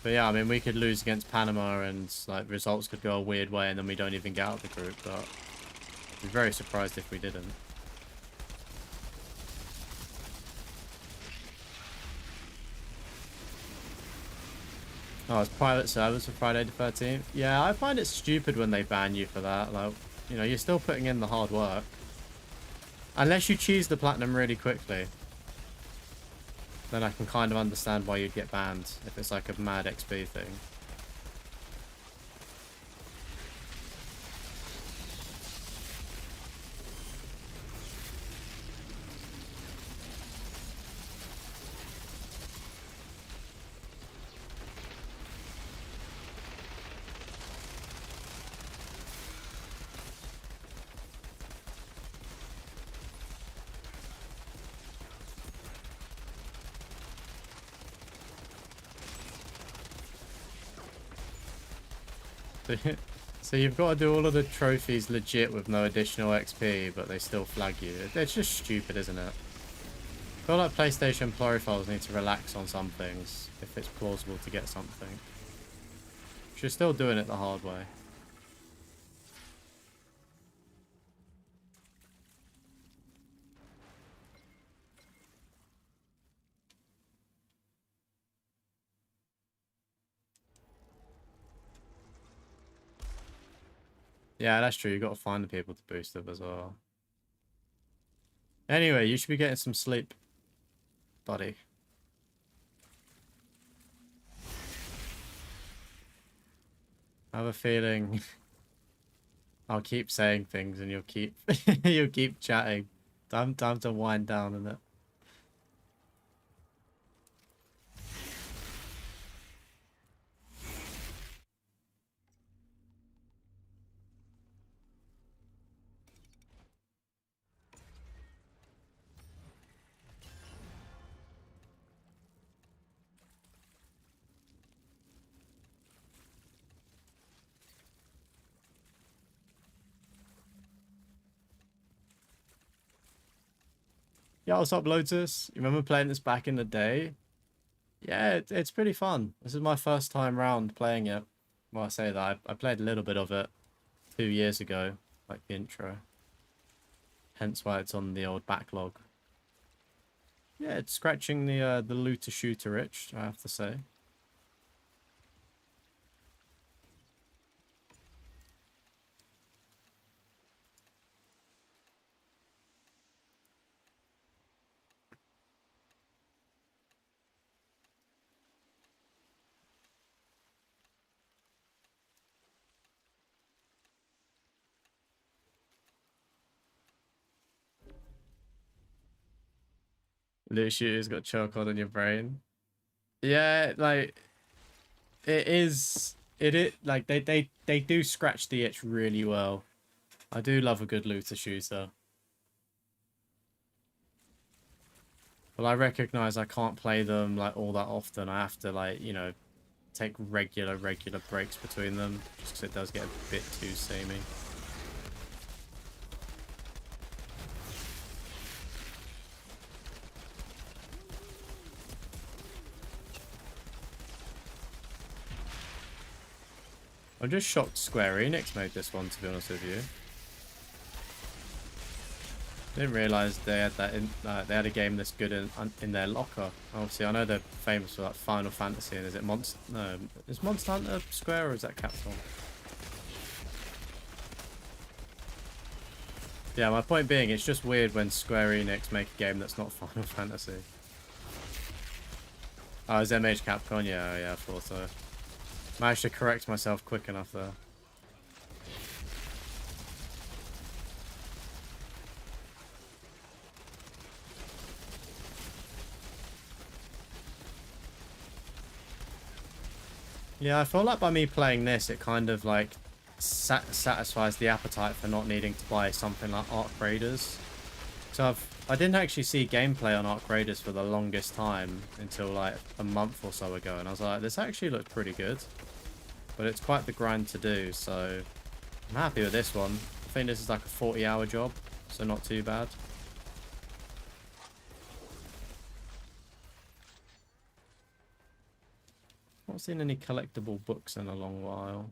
But yeah, I mean, we could lose against Panama and like results could go a weird way and then we don't even get out of the group, but I'd be very surprised if we didn't. Oh, it's private servers for Friday the 13th. Yeah, I find it stupid when they ban you for that. Like, you know, you're still putting in the hard work. Unless you choose the platinum really quickly. Then I can kind of understand why you'd get banned if it's like a mad XP thing. So you've got to do all of the trophies legit with no additional XP, but they still flag you. It's just stupid, isn't it? I feel like PlayStation profiles need to relax on some things if it's plausible to get something. But you're still doing it the hard way. Yeah, that's true. You've got to find the people to boost up as well. Anyway, you should be getting some sleep, buddy. I have a feeling I'll keep saying things and you'll keep you'll keep chatting. Time to wind down, isn't it? Yeah, what's up, Lotus? You remember playing this back in the day? Yeah, it's pretty fun. This is my first time round playing it. Well, I say that. I played a little bit of it 2 years ago, like the intro. Hence why it's on the old backlog. Yeah, it's scratching the looter shooter itch, I have to say. Looter shooter's got chokehold on your brain. Yeah, like it like they do scratch the itch really well. I do love a good looter shooter. But I recognize I can't play them like all that often. I have to like, you know, take regular breaks between them just because it does get a bit too samey. I'm just shocked Square Enix made this one, to be honest with you. Didn't realize they had that they had a game this good in their locker. Obviously, I know they're famous for like Final Fantasy, and is it Monster? No, is Monster Hunter Square or is that Capcom? Yeah, my point being, it's just weird when Square Enix make a game that's not Final Fantasy. Oh, is MH Capcom? Yeah, I thought so. Managed to correct myself quick enough there. Yeah, I feel like by me playing this, it kind of like satisfies the appetite for not needing to buy something like Outriders. So I didn't actually see gameplay on Outriders for the longest time until like a month or so ago, and I was like, this actually looks pretty good. But it's quite the grind to do, so I'm happy with this one. I think this is like a 40-hour job, so not too bad. Not seen any collectible books in a long while.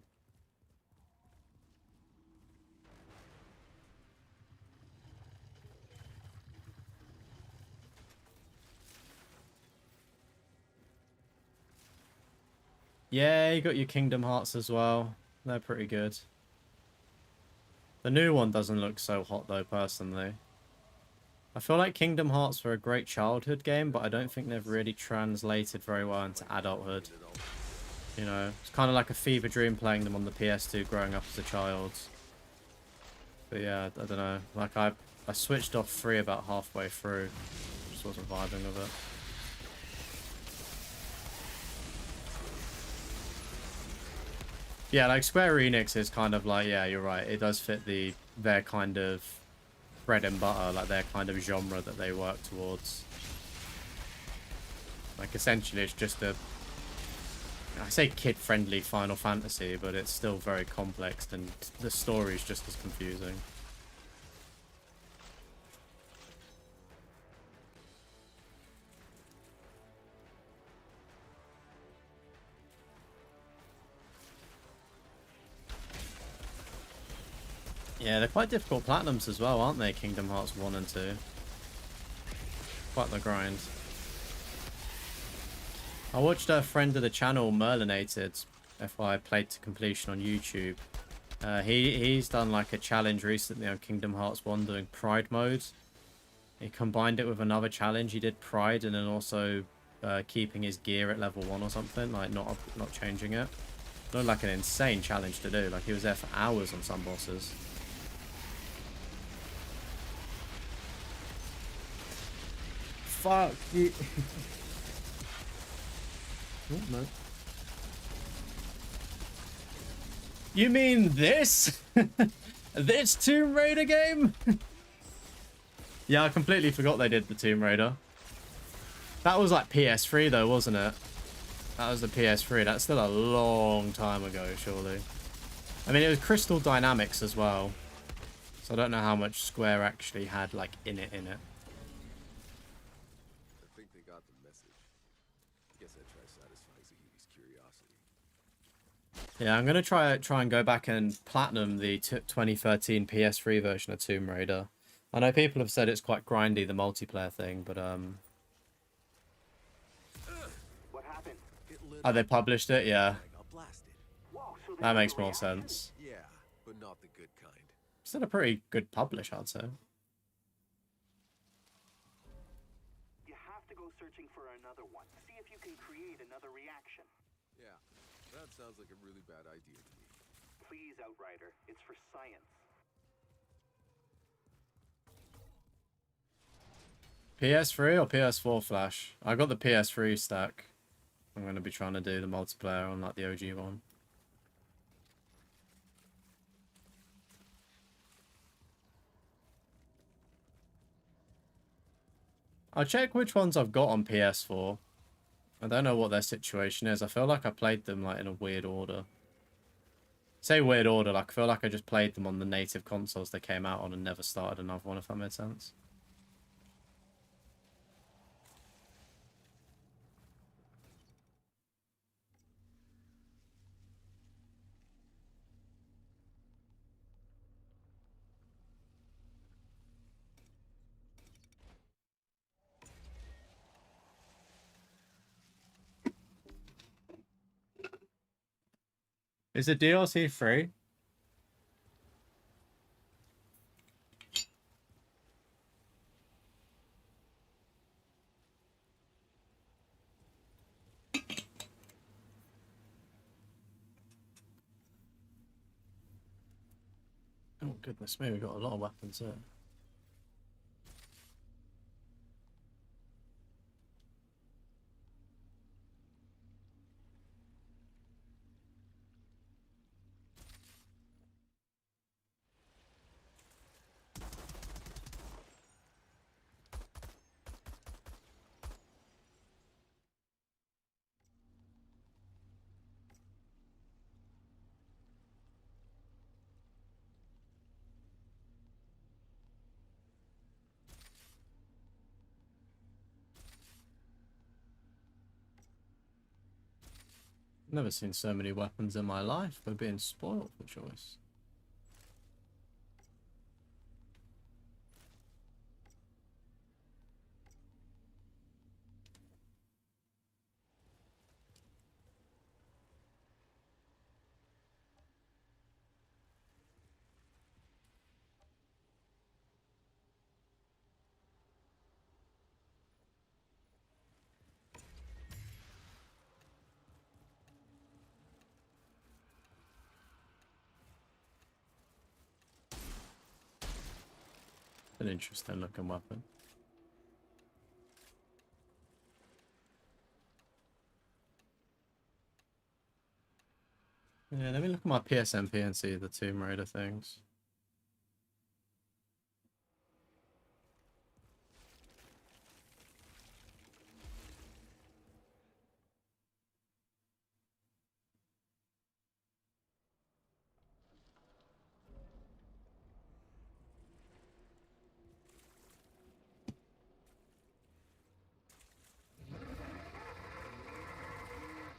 Yeah, you got your Kingdom Hearts as well. They're pretty good. The new one doesn't look so hot though, personally. I feel like Kingdom Hearts were a great childhood game, but I don't think they've really translated very well into adulthood. You know, it's kind of like a fever dream playing them on the PS2 growing up as a child. But yeah, I don't know. Like, I switched off 3 about halfway through. Just wasn't vibing with it. Yeah, like Square Enix is kind of like, yeah, you're right. It does fit their kind of bread and butter, like their kind of genre that they work towards. Like, essentially, it's just I say kid-friendly Final Fantasy, but it's still very complex, and the story is just as confusing. Yeah, they're quite difficult platinums as well, aren't they? Kingdom Hearts 1 and 2. Quite the grind. I watched a friend of the channel, Merlinated, FY played to completion on YouTube. He's done like a challenge recently on Kingdom Hearts 1 doing Pride mode. He combined it with another challenge. He did Pride and then also keeping his gear at level 1 or something, like not changing it. It looked like an insane challenge to do. Like, he was there for hours on some bosses. Fuck you. Oh, no. You mean this? This Tomb Raider game? Yeah, I completely forgot they did the Tomb Raider. That was like PS3 though, wasn't it? That was the PS3. That's still a long time ago, surely. I mean, it was Crystal Dynamics as well. So I don't know how much Square actually had like in it. I think they got the message. Guess I try satisfying Zahidi's curiosity. Yeah, I'm gonna try and go back and platinum the 2013 PS3 version of Tomb Raider. I know people have said it's quite grindy, the multiplayer thing, but What happened? oh, they published it, yeah. Whoa, so That there's makes a more reaction? sense. Yeah, but not the good kind. Still a pretty good publish, I'd say. You have to go searching for another one. See if you can create another reaction. Yeah, that sounds like a really bad idea to me. Please, Outrider. It's for science. PS3 or PS4 Flash? I got the PS3 stack. I'm going to be trying to do the multiplayer on like the OG one. I'll check which ones I've got on PS4. I don't know what their situation is. I feel like I played them like in a weird order. Say weird order, like I feel like I just played them on the native consoles they came out on and never started another one, if that made sense. Is the DLC free? Oh goodness me, we got a lot of weapons here. Never seen so many weapons in my life. We're being spoiled for choice. An interesting looking weapon. Yeah, let me look at my PSMP and see the Tomb Raider things.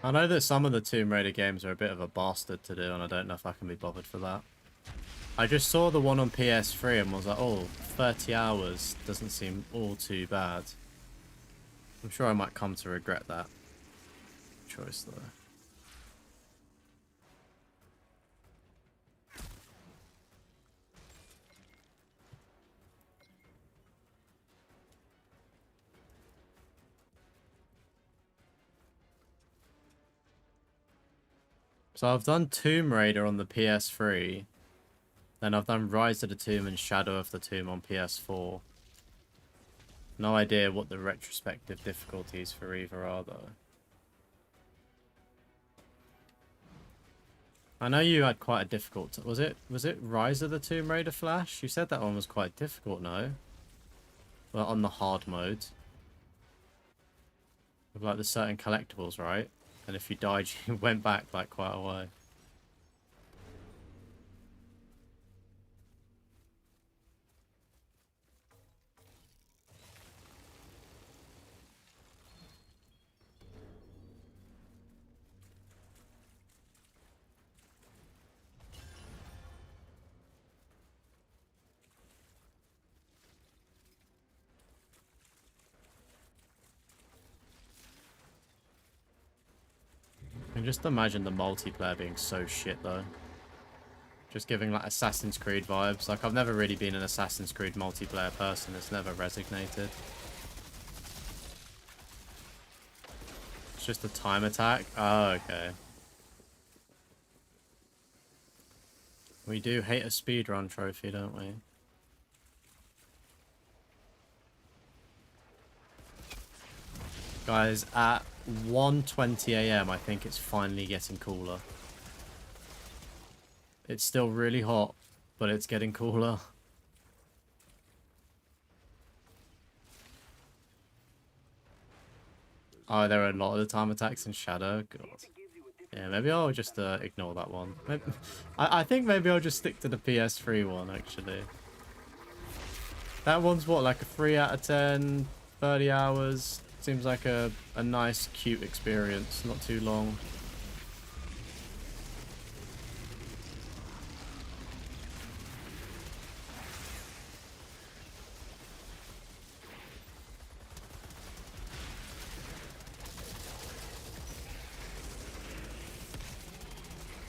I know that some of the Tomb Raider games are a bit of a bastard to do, and I don't know if I can be bothered for that. I just saw the one on PS3 and was like, oh, 30 hours doesn't seem all too bad. I'm sure I might come to regret that choice, though. So I've done Tomb Raider on the PS3. Then I've done Rise of the Tomb and Shadow of the Tomb on PS4. No idea what the retrospective difficulties for either are, though. I know you had quite a difficult... Was it Rise of the Tomb Raider, Flash? You said that one was quite difficult, no? Well, on the hard mode. With, like, the certain collectibles, right? And if you died, you went back, like, quite a way. And just imagine the multiplayer being so shit, though. Just giving, like, Assassin's Creed vibes. Like, I've never really been an Assassin's Creed multiplayer person. It's never resonated. It's just a time attack? Oh, okay. We do hate a speedrun trophy, don't we? Guys, at 1:20 AM, I think it's finally getting cooler. It's still really hot, but it's getting cooler. Oh, there are a lot of the time attacks in Shadow. God. Yeah, maybe I'll just ignore that one. Maybe, I think maybe I'll just stick to the PS3 one, actually. That one's what, like a 3 out of 10, 30 hours. Seems like a nice, cute experience, not too long.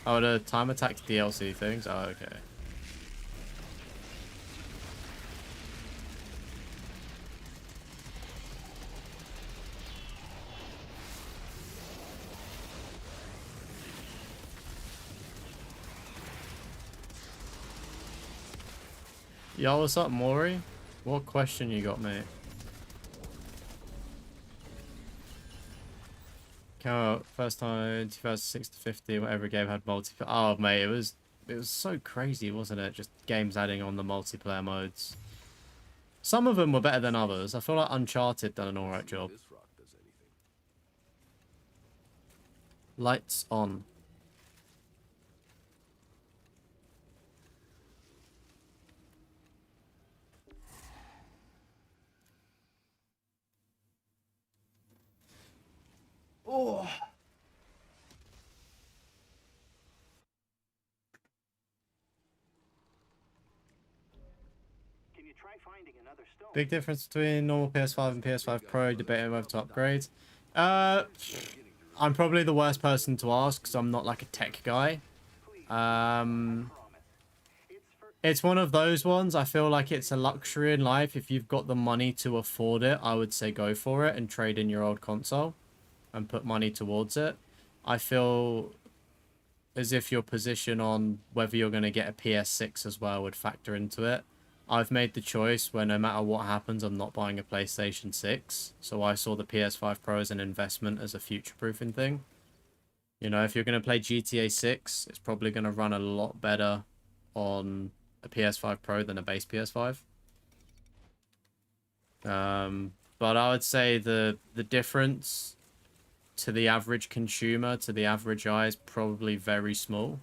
Oh, the time attack DLC things? Oh, okay. Yo, what's up, Maury? What question you got, mate? Came out first time 2006 to 50, whatever game had multiplayer. Oh, mate, it was so crazy, wasn't it? Just games adding on the multiplayer modes. Some of them were better than others. I feel like Uncharted done an alright job. This rock does anything. Lights on. Oh. Can you try finding another stone? Big difference between normal PS5 and PS5 Pro, debating whether to upgrade. I'm probably the worst person to ask because I'm not like a tech guy. It's one of those ones. I feel like it's a luxury in life. If you've got the money to afford it, I would say go for it and trade in your old console and put money towards it. I feel as if your position on whether you're going to get a PS6 as well would factor into it. I've made the choice where no matter what happens, I'm not buying a PlayStation 6. So I saw the PS5 Pro as an investment, as a future-proofing thing. You know, if you're going to play GTA 6, it's probably going to run a lot better on a PS5 Pro than a base PS5. But I would say the difference to the average consumer, to the average eye, is probably very small.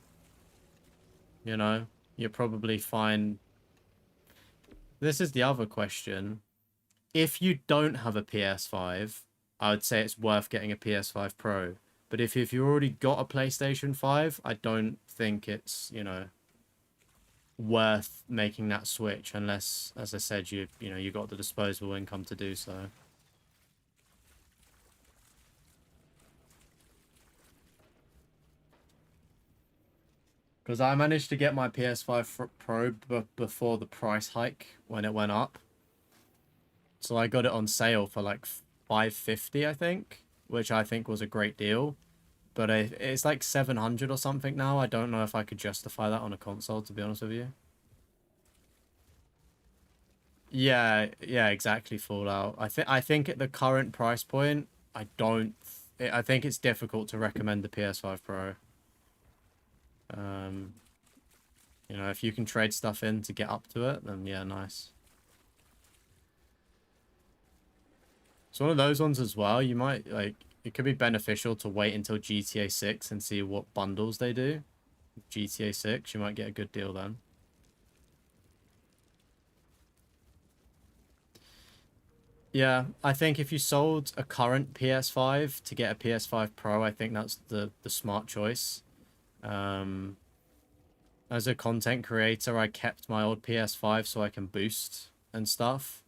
You know, you'll probably find... This is the other question. If you don't have a PS5, I would say it's worth getting a PS5 Pro. But if you've already got a PlayStation 5, I don't think it's, you know, worth making that switch unless, as I said, you got the disposable income to do so. Because I managed to get my PS5 Pro before the price hike when it went up. So I got it on sale for like $550, I think, which I think was a great deal. But it's like $700 or something now. I don't know if I could justify that on a console, to be honest with you. Yeah, exactly, Fallout. I think at the current price point, I think it's difficult to recommend the PS5 Pro. You know, if you can trade stuff in to get up to it, then yeah, nice. It's one of those ones as well. You might, like, it could be beneficial to wait until GTA 6 and see what bundles they do. GTA 6, you might get a good deal then. Yeah, I think if you sold a current PS5 to get a PS5 Pro, I think that's the smart choice. As a content creator, I kept my old PS5 so I can boost and stuff.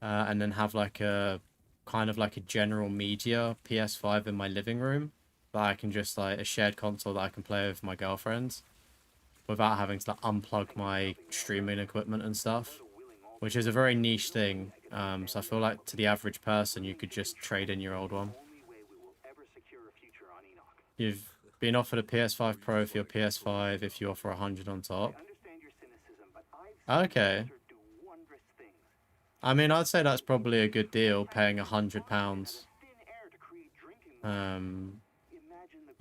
And then have like a kind of like a general media PS5 in my living room that I can just like a shared console that I can play with my girlfriend without having to like, unplug my streaming equipment and stuff, which is a very niche thing. So I feel like to the average person, you could just trade in your old one. You've been offered a PS5 Pro for your PS5 if you offer 100 on top. Okay. I mean, I'd say that's probably a good deal, paying £100.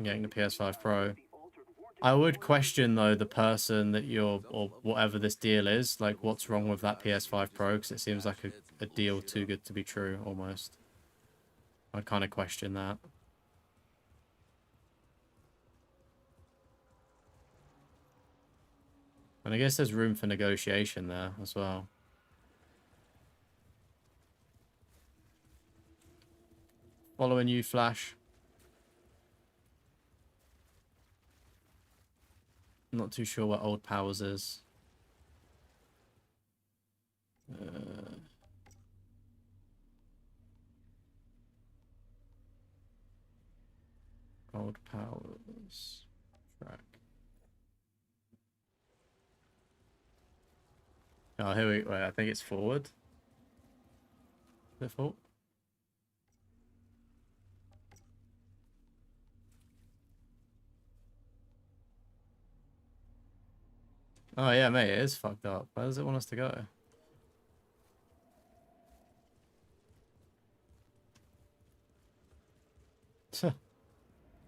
Getting the PS5 Pro. I would question, though, the person that you're, or whatever this deal is, like, what's wrong with that PS5 Pro, because it seems like a deal too good to be true, almost. I'd kind of question that. And I guess there's room for negotiation there as well. Following you, Flash. I'm not too sure what Old Powers is. Old Powers. Track. Oh, here we... Wait, I think it's forward. Default. Oh, yeah, mate, it is fucked up. Where does it want us to go?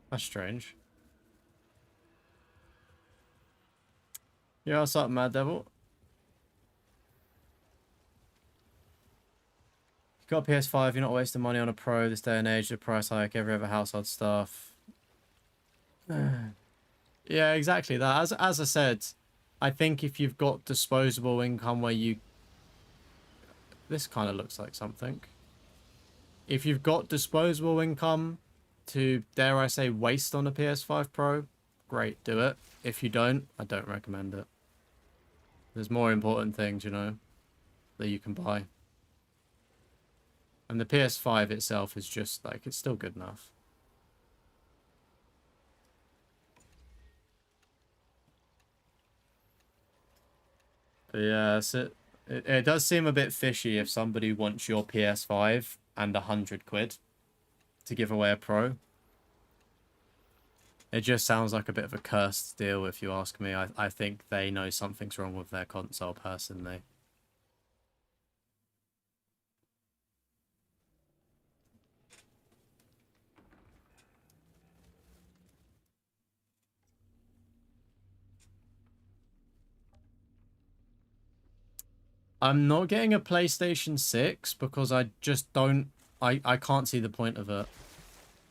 That's strange. Yeah, what's up, Mad Devil? You got a PS5, you're not wasting money on a Pro this day and age. The price hike, every other household stuff. Yeah, exactly that. As I said, I think if you've got disposable income where you... This kind of looks like something. If you've got disposable income to, dare I say, waste on a PS5 Pro, great, do it. If you don't, I don't recommend it. There's more important things, you know, that you can buy. And the PS5 itself is just, like, it's still good enough. But yeah, it does seem a bit fishy if somebody wants your PS5 and 100 quid to give away a Pro. It just sounds like a bit of a cursed deal, if you ask me. I think they know something's wrong with their console, personally. I'm not getting a PlayStation 6 because I just don't... I can't see the point of it.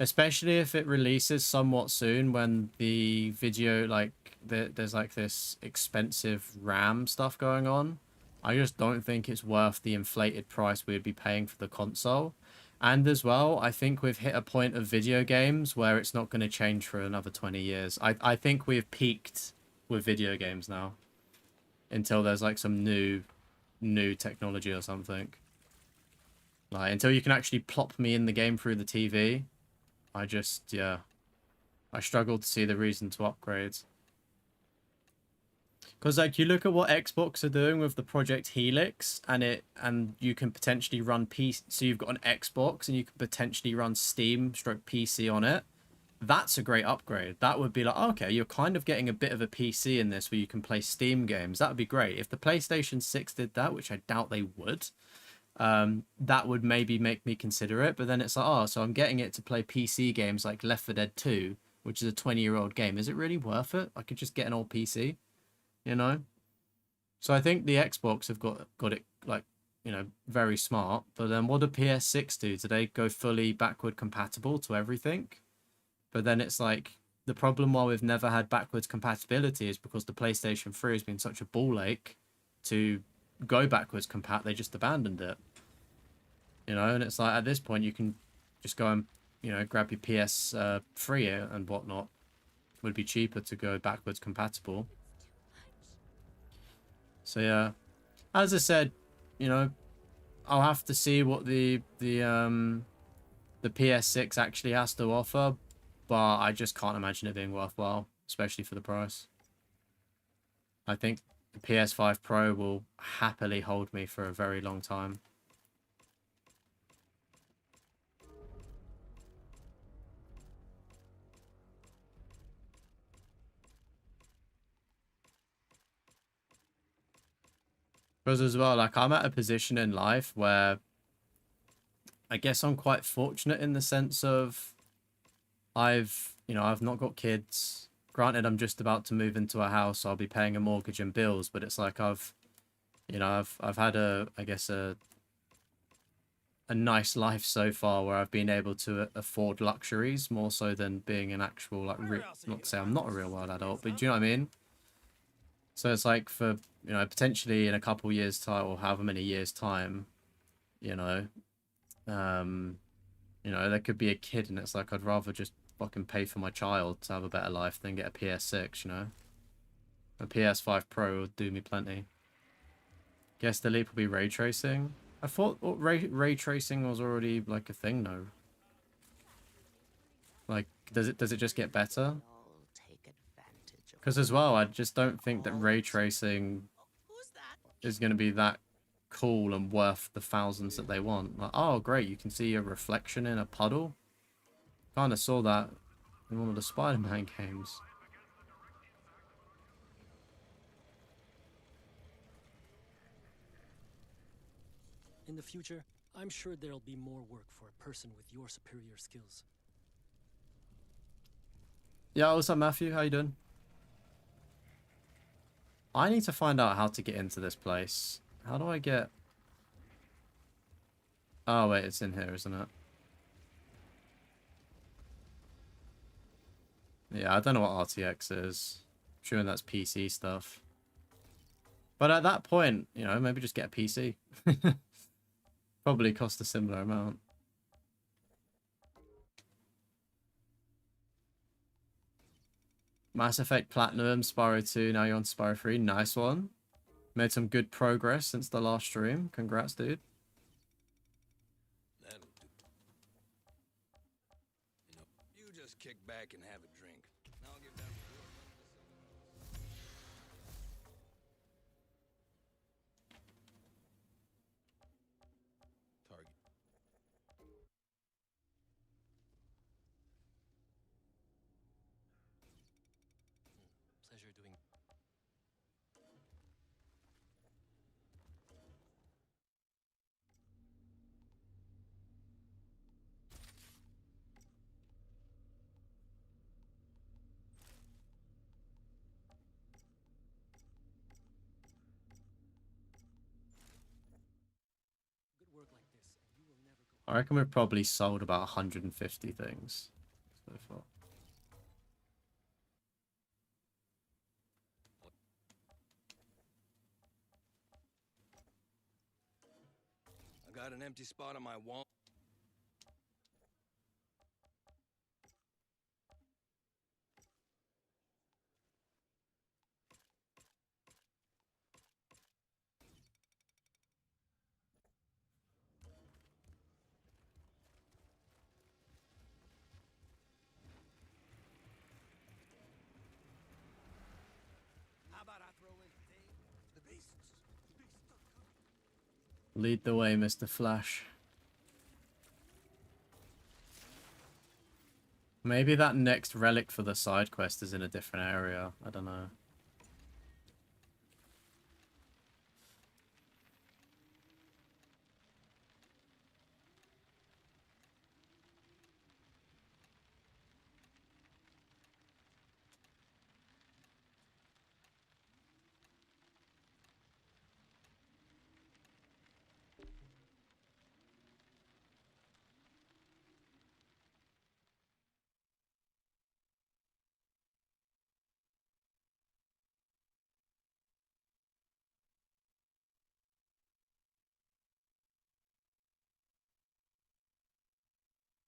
Especially if it releases somewhat soon when the video, like, there's like this expensive RAM stuff going on. I just don't think it's worth the inflated price we'd be paying for the console. And as well, I think we've hit a point of video games where it's not going to change for another 20 years. I think we've peaked with video games now. Until there's like some new technology or something. Like, until you can actually plop me in the game through the TV, I just, yeah, I struggle to see the reason to upgrade. Because, like, you look at what Xbox are doing with the Project Helix, and you can potentially run PC, so you've got an Xbox, and you can potentially run Steam stroke PC on it. That's a great upgrade. That would be like, okay, you're kind of getting a bit of a PC in this where you can play Steam games. That would be great. If the PlayStation 6 did that, which I doubt they would, that would maybe make me consider it. But then it's like, oh, so I'm getting it to play PC games like Left 4 Dead 2, which is a 20-year-old game. Is it really worth it? I could just get an old PC, you know? So I think the Xbox have got it, like, you know, very smart. But then what do PS6 do? Do they go fully backward compatible to everything? But then it's like, the problem why we've never had backwards compatibility is because the PlayStation 3 has been such a ball ache to go backwards compat, they just abandoned it. You know, and it's like, at this point, you can just go and, you know, grab your PS3 and whatnot. It would be cheaper to go backwards compatible. So, yeah. As I said, you know, I'll have to see what the PS6 actually has to offer. But I just can't imagine it being worthwhile, especially for the price. I think the PS5 Pro will happily hold me for a very long time. Because as well, like, I'm at a position in life where I guess I'm quite fortunate in the sense of I've not got kids. Granted, I'm just about to move into a house, so I'll be paying a mortgage and bills, but it's like I've had a nice life so far where I've been able to afford luxuries more so than being an actual, like, not to say I'm not a real world adult, but do you know what I mean? So it's like, for, you know, potentially in a couple years time or however many years time, you know, there could be a kid, and it's like, I'd rather just fucking pay for my child to have a better life than get a PS6, you know? A PS5 Pro would do me plenty. Guess the leap will be ray tracing. I thought ray tracing was already, like, a thing, though. Like, does it just get better? Because as well, I just don't think that ray tracing is going to be that cool and worth the thousands that they want. Like, oh, great, you can see a reflection in a puddle. Kind of saw that in one of the Spider-Man games. In the future, I'm sure there'll be more work for a person with your superior skills. Yeah, what's up, Matthew? How you doing? I need to find out how to get into this place. How do I get... Oh, wait, it's in here, isn't it? Yeah, I don't know what RTX is. I'm sure that's PC stuff. But at that point, you know, maybe just get a PC. Probably cost a similar amount. Mass Effect Platinum, Spyro 2, now you're on Spyro 3. Nice one. Made some good progress since the last stream. Congrats, dude. That'll do. You know, you just kick back and have a drink. I'll get down to work. Target. Pleasure doing... Good work like this, and you will never go... I reckon we've probably sold about 150 things so far. I got an empty spot on my wall. How about I throw in the basics? Lead the way, Mr. Flash. Maybe that next relic for the side quest is in a different area. I don't know.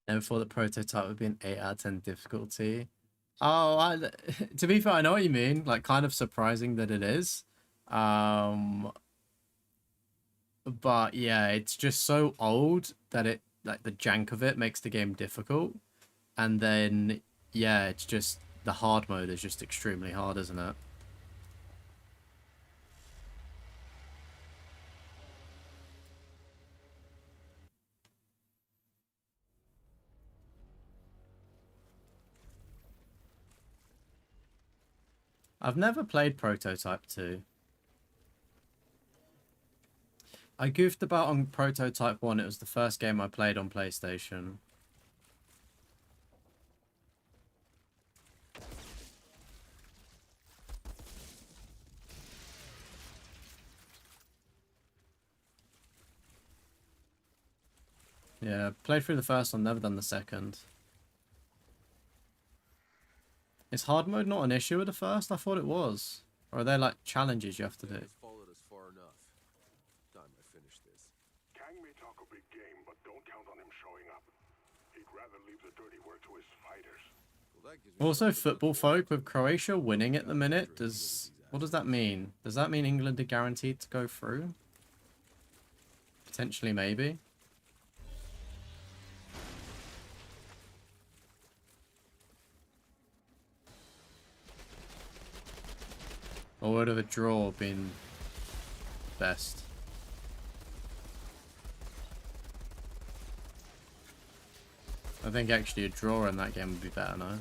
Never thought the prototype would be an 8 out of 10 difficulty. Oh, to be fair, I know what you mean. Like, kind of surprising that it is. But yeah, it's just so old that it, like, the jank of it makes the game difficult. And then, yeah, it's just, the hard mode is just extremely hard, isn't it? I've never played Prototype 2. I goofed about on Prototype 1. It was the first game I played on PlayStation. Yeah, played through the first one, never done the second. Is hard mode not an issue with the first? I thought it was. Or are there like challenges you have to do? Followed us far enough. Time I finish this. Kang may talk a big game, but don't count on him showing up. He'd rather leave the dirty work to his fighters. Well, that gives me Also, something to football look forward folk with Croatia winning at the minute. What does that mean? Does that mean England are guaranteed to go through? Potentially, maybe. Or would have a draw been best. I think actually a draw in that game would be better, no?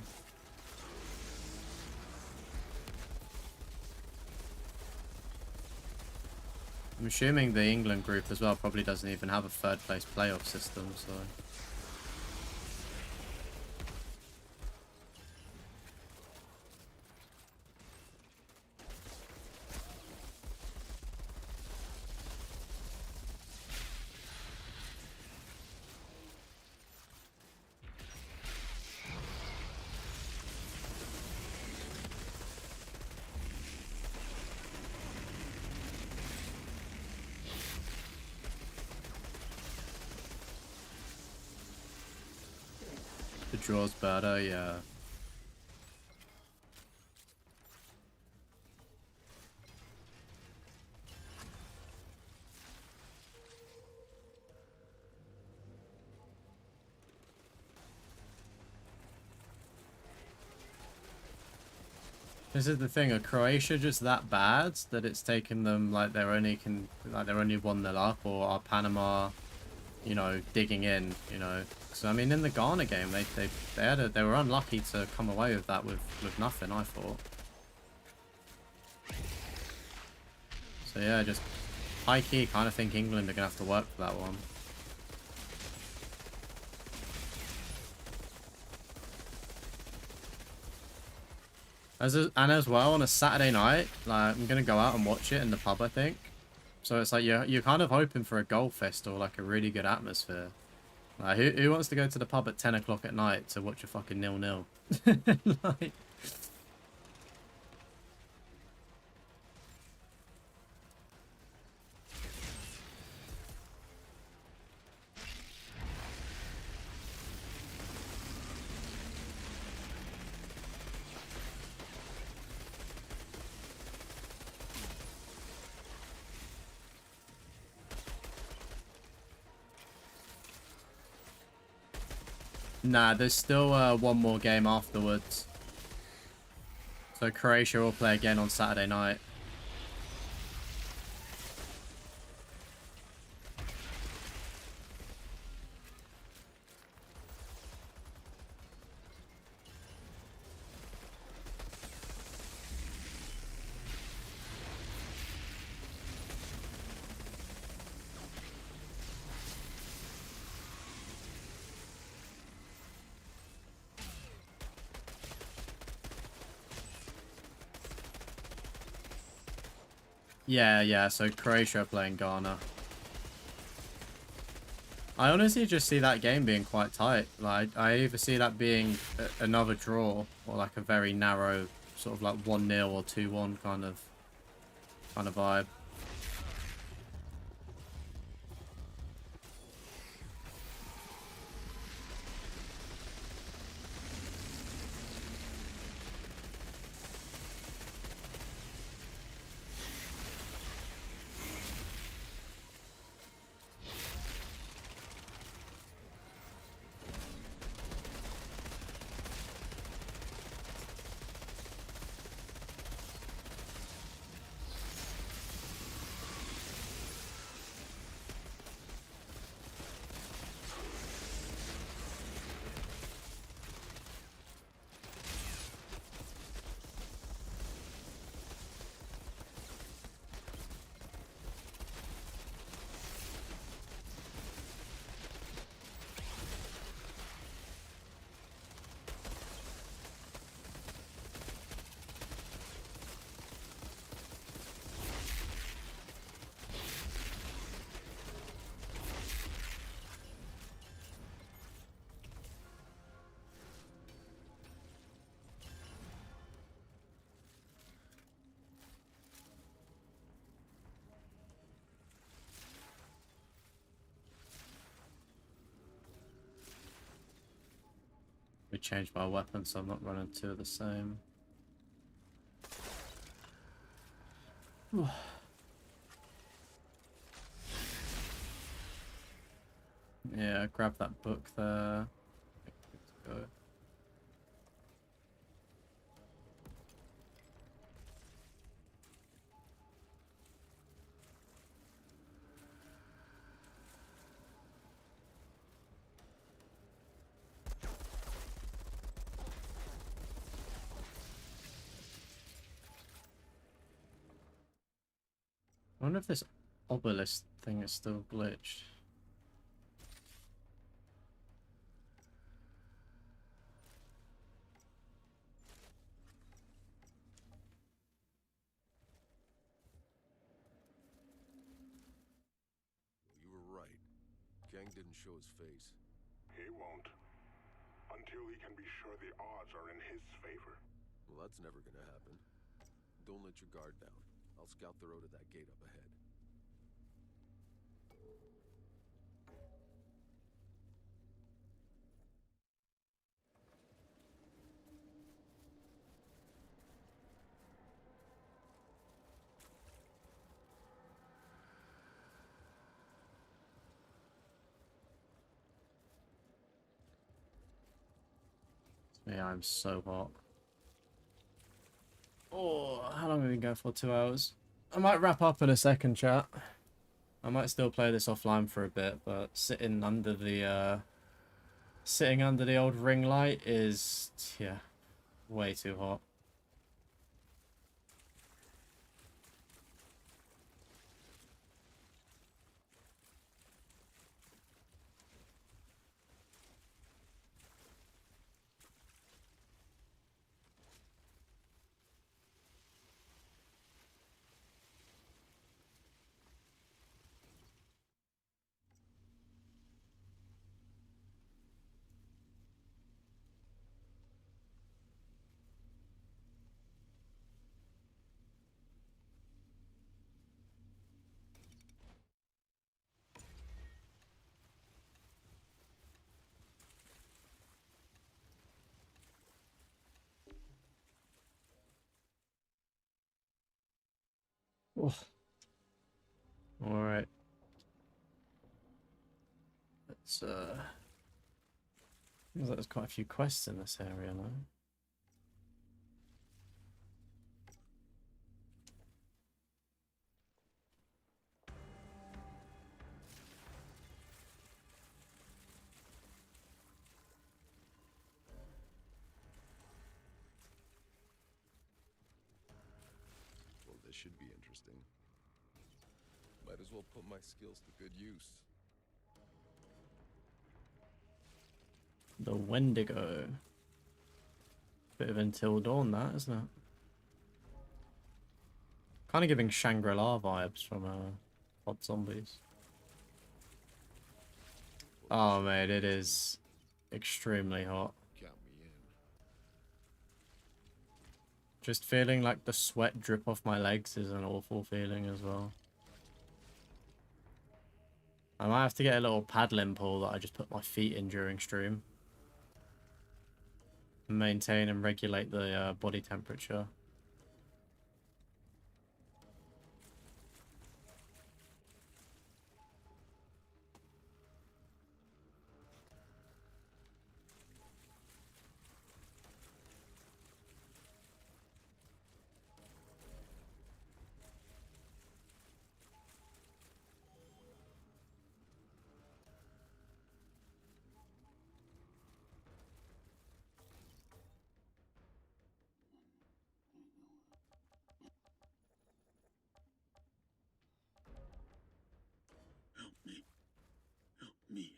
I'm assuming the England group as well probably doesn't even have a third place playoff system, so... The draw's better, yeah. This is the thing, are Croatia just that bad that it's taken them like they're only they're only 1-0 up, or are Panama, you know, digging in, you know? So I mean, in the Ghana game, they were unlucky to come away with that with nothing, I thought. So yeah, just high key, kind of think England are gonna have to work for that one. And as well, on a Saturday night, like, I'm gonna go out and watch it in the pub, I think. So it's like you're kind of hoping for a goal fest or like a really good atmosphere. Like, who wants to go to the pub at 10 o'clock at night to watch a fucking 0-0? Like... Nah, there's still one more game afterwards. So Croatia will play again on Saturday night. Yeah, so Croatia are playing Ghana. I honestly just see that game being quite tight. Like, I either see that being another draw, or like a very narrow, sort of like 1-0 or 2-1 kind of vibe. We changed my weapon, so I'm not running two of the same. Yeah, grab that book there. Good to go. I wonder if this obelisk thing is still glitched. You were right. Kang didn't show his face. He won't. Until he can be sure the odds are in his favor. Well, that's never gonna happen. Don't let your guard down. I'll scout the road to that gate up ahead. Yeah, I'm so hot. Oh, how long have we been going for? 2 hours. I might wrap up in a second, chat. I might still play this offline for a bit, but sitting under the old ring light is, yeah, way too hot. Oh. Alright. Let's, seems like there's quite a few quests in this area now. Well, this should be interesting. Might as well put my skills to good use. The Wendigo. Bit of Until Dawn, that, isn't it? Kind of giving Shangri-La vibes from Pod Zombies. Oh, mate, it is extremely hot. Count me in. Just feeling like the sweat drip off my legs is an awful feeling as well. I might have to get a little paddling pool that I just put my feet in during stream. Maintain and regulate the body temperature.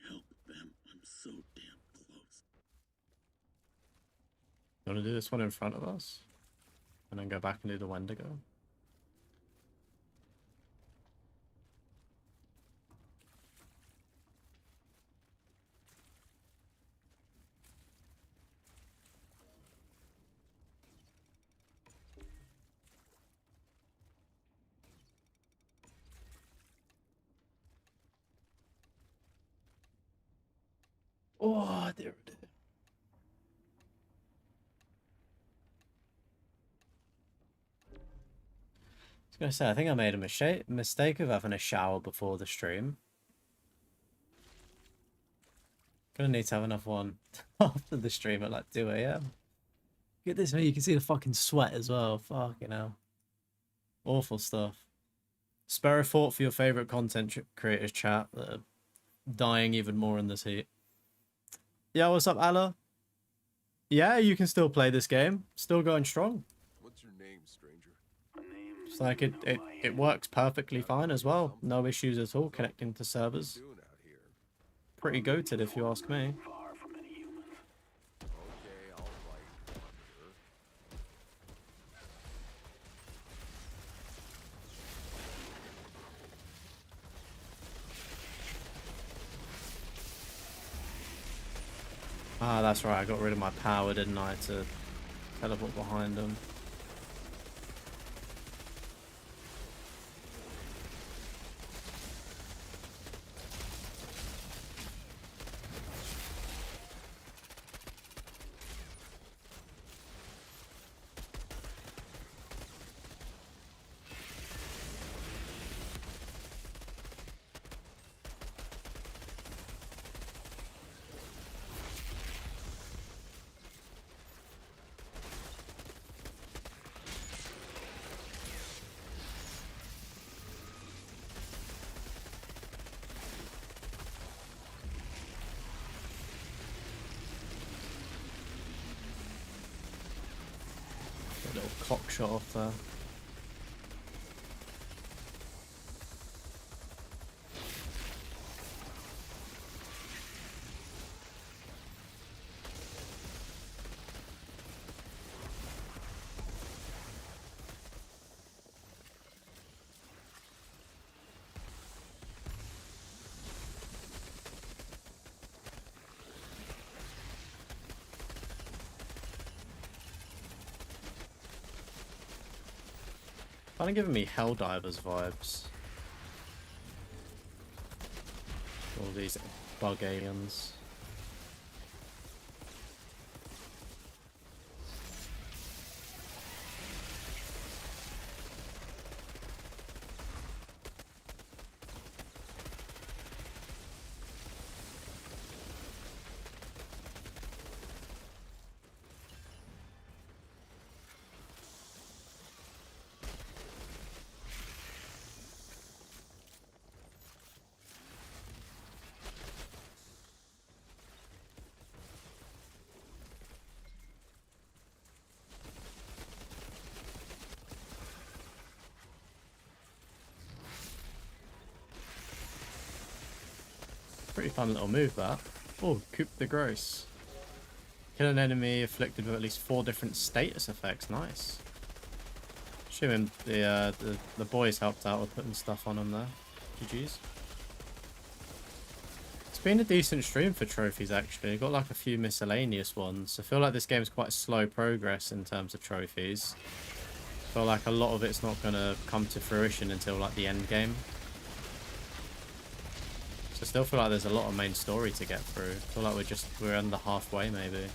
Help them. I'm so damn close. You want to do this one in front of us? And then go back and do the Wendigo? Oh, there it is. I was gonna say, I think I made a mistake of having a shower before the stream. Gonna need to have another one after the stream at like 2 AM. Get this, mate. You can see the fucking sweat as well. Fucking hell. Awful stuff. Spare a thought for your favourite content creators, chat, that are dying even more in this heat. Yeah, what's up, Allah? Yeah, you can still play this game. Still going strong. What's your name, stranger? It's like it works perfectly fine as well. No issues at all connecting to servers. Pretty goated if you ask me. Okay, I'll fight. Ah, that's right. I got rid of my power, didn't I, to teleport behind them. A little cock shot off there. Kind of giving me Helldivers vibes. All these bug aliens. Pretty fun little move that. Oh, Coup de Grace. Kill an enemy afflicted with at least 4 different status effects. Nice. Assuming the boys helped out with putting stuff on them there. GG's. It's been a decent stream for trophies actually. Got like a few miscellaneous ones. I feel like this game's quite slow progress in terms of trophies. I feel like a lot of it's not gonna come to fruition until like the end game. So I still feel like there's a lot of main story to get through. I feel like we're under halfway maybe.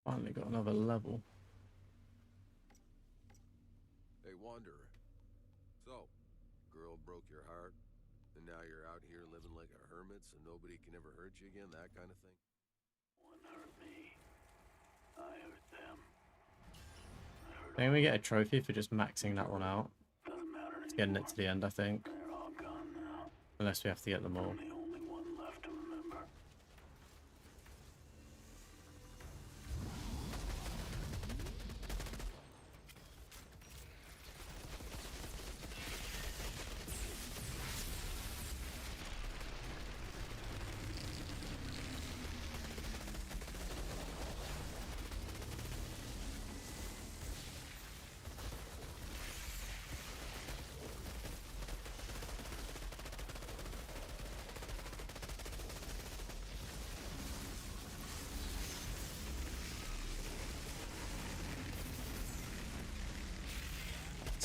Finally got another level. Hey, Wanderer. So, girl broke your heart, and now you're out here living like a hermit so nobody can ever hurt you again, that kind of thing? One hurt me. I hurt them. I think we get a trophy for just maxing that one out. Doesn't matter It's getting it to the end, I think. They're all gone now. Unless we have to get them all. I'm the only one left to remember.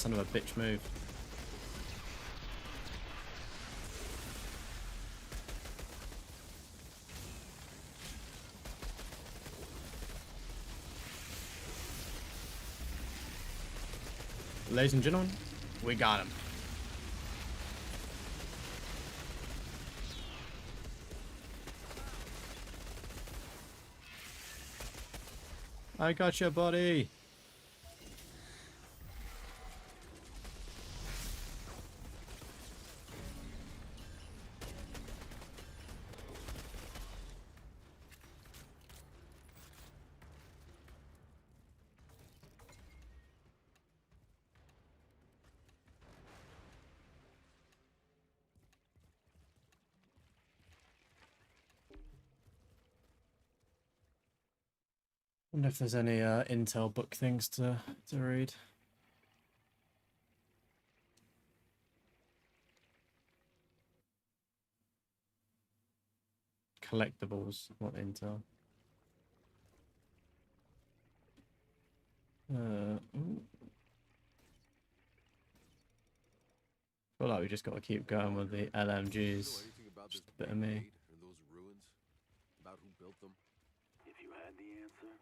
Son of a bitch moved. Ladies and gentlemen, we got him. I got your buddy. Wonder if there's any intel book things to read. Collectibles, not intel. Ooh. Feel like we just got to keep going with the LMGs. Just a bit of me. Those ruins? About who built them? If you had the answer,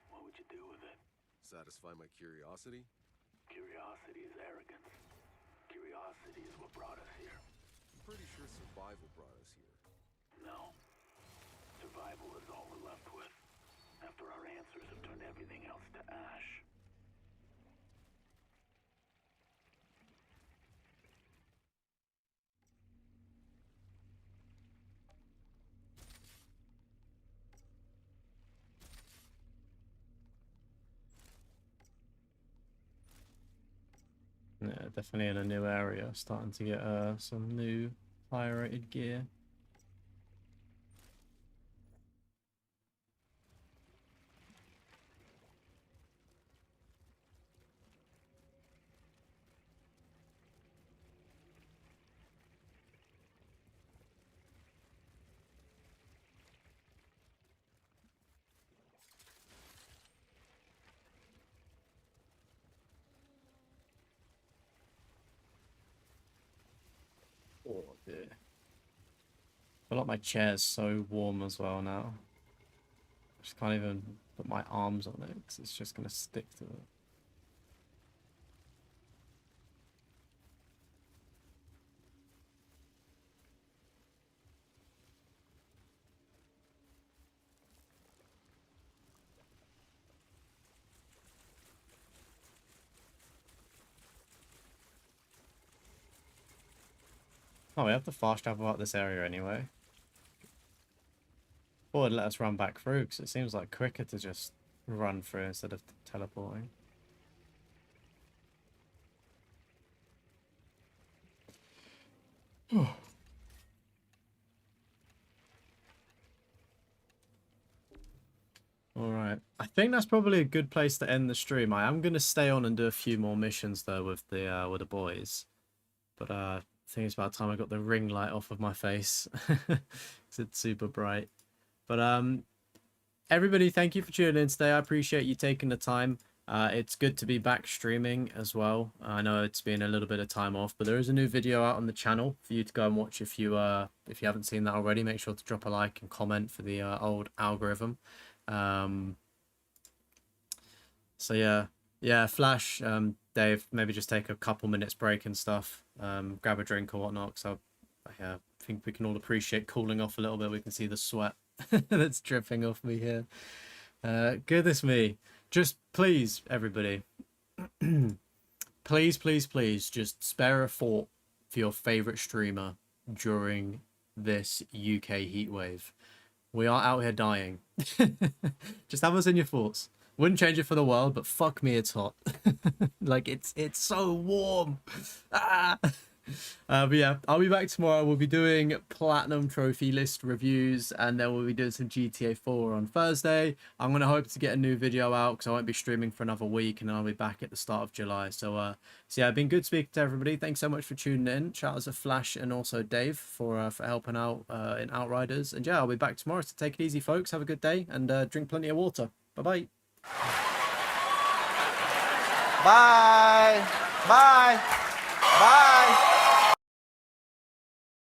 what would you do with it? Satisfy my curiosity? Curiosity is arrogance. Curiosity is what brought us here. I'm pretty sure survival brought us here. No. Survival is all we're left with, after our answers have turned everything else to ash. Yeah, definitely in a new area. Starting to get some new higher rated gear. Oh dear. I feel like my chair's so warm as well now. I just can't even put my arms on it because it's just going to stick to it. Oh, we have to fast travel out this area anyway. Or let us run back through, because it seems like quicker to just run through instead of teleporting. Alright, I think that's probably a good place to end the stream. I am going to stay on and do a few more missions though with the boys. But I think it's about time I got the ring light off of my face. Because it's super bright. But everybody, thank you for tuning in today. I appreciate you taking the time. It's good to be back streaming as well. I know it's been a little bit of time off, but there is a new video out on the channel for you to go and watch if you haven't seen that already. Make sure to drop a like and comment for the old algorithm. So yeah, Flash, Dave, maybe just take a couple minutes break and stuff. Grab a drink or whatnot. So yeah, I think we can all appreciate cooling off a little bit. We can see the sweat that's dripping off me here. Goodness me. Just please, everybody, please, just spare a thought for your favorite streamer during this UK heatwave. We are out here dying. Just have us in your thoughts. Wouldn't change it for the world, but fuck me, it's hot. Like it's so warm. Ah! But yeah, I'll be back tomorrow. We'll be doing platinum trophy list reviews, and then we'll be doing some GTA 4 on Thursday. I'm gonna hope to get a new video out because I won't be streaming for another week, and then I'll be back at the start of July. So yeah, been good speaking to everybody. Thanks so much for tuning in. Shout out to Flash and also Dave for helping out in Outriders. And yeah, I'll be back tomorrow. So take it easy, folks. Have a good day and drink plenty of water. Bye bye. Bye. Bye. Bye.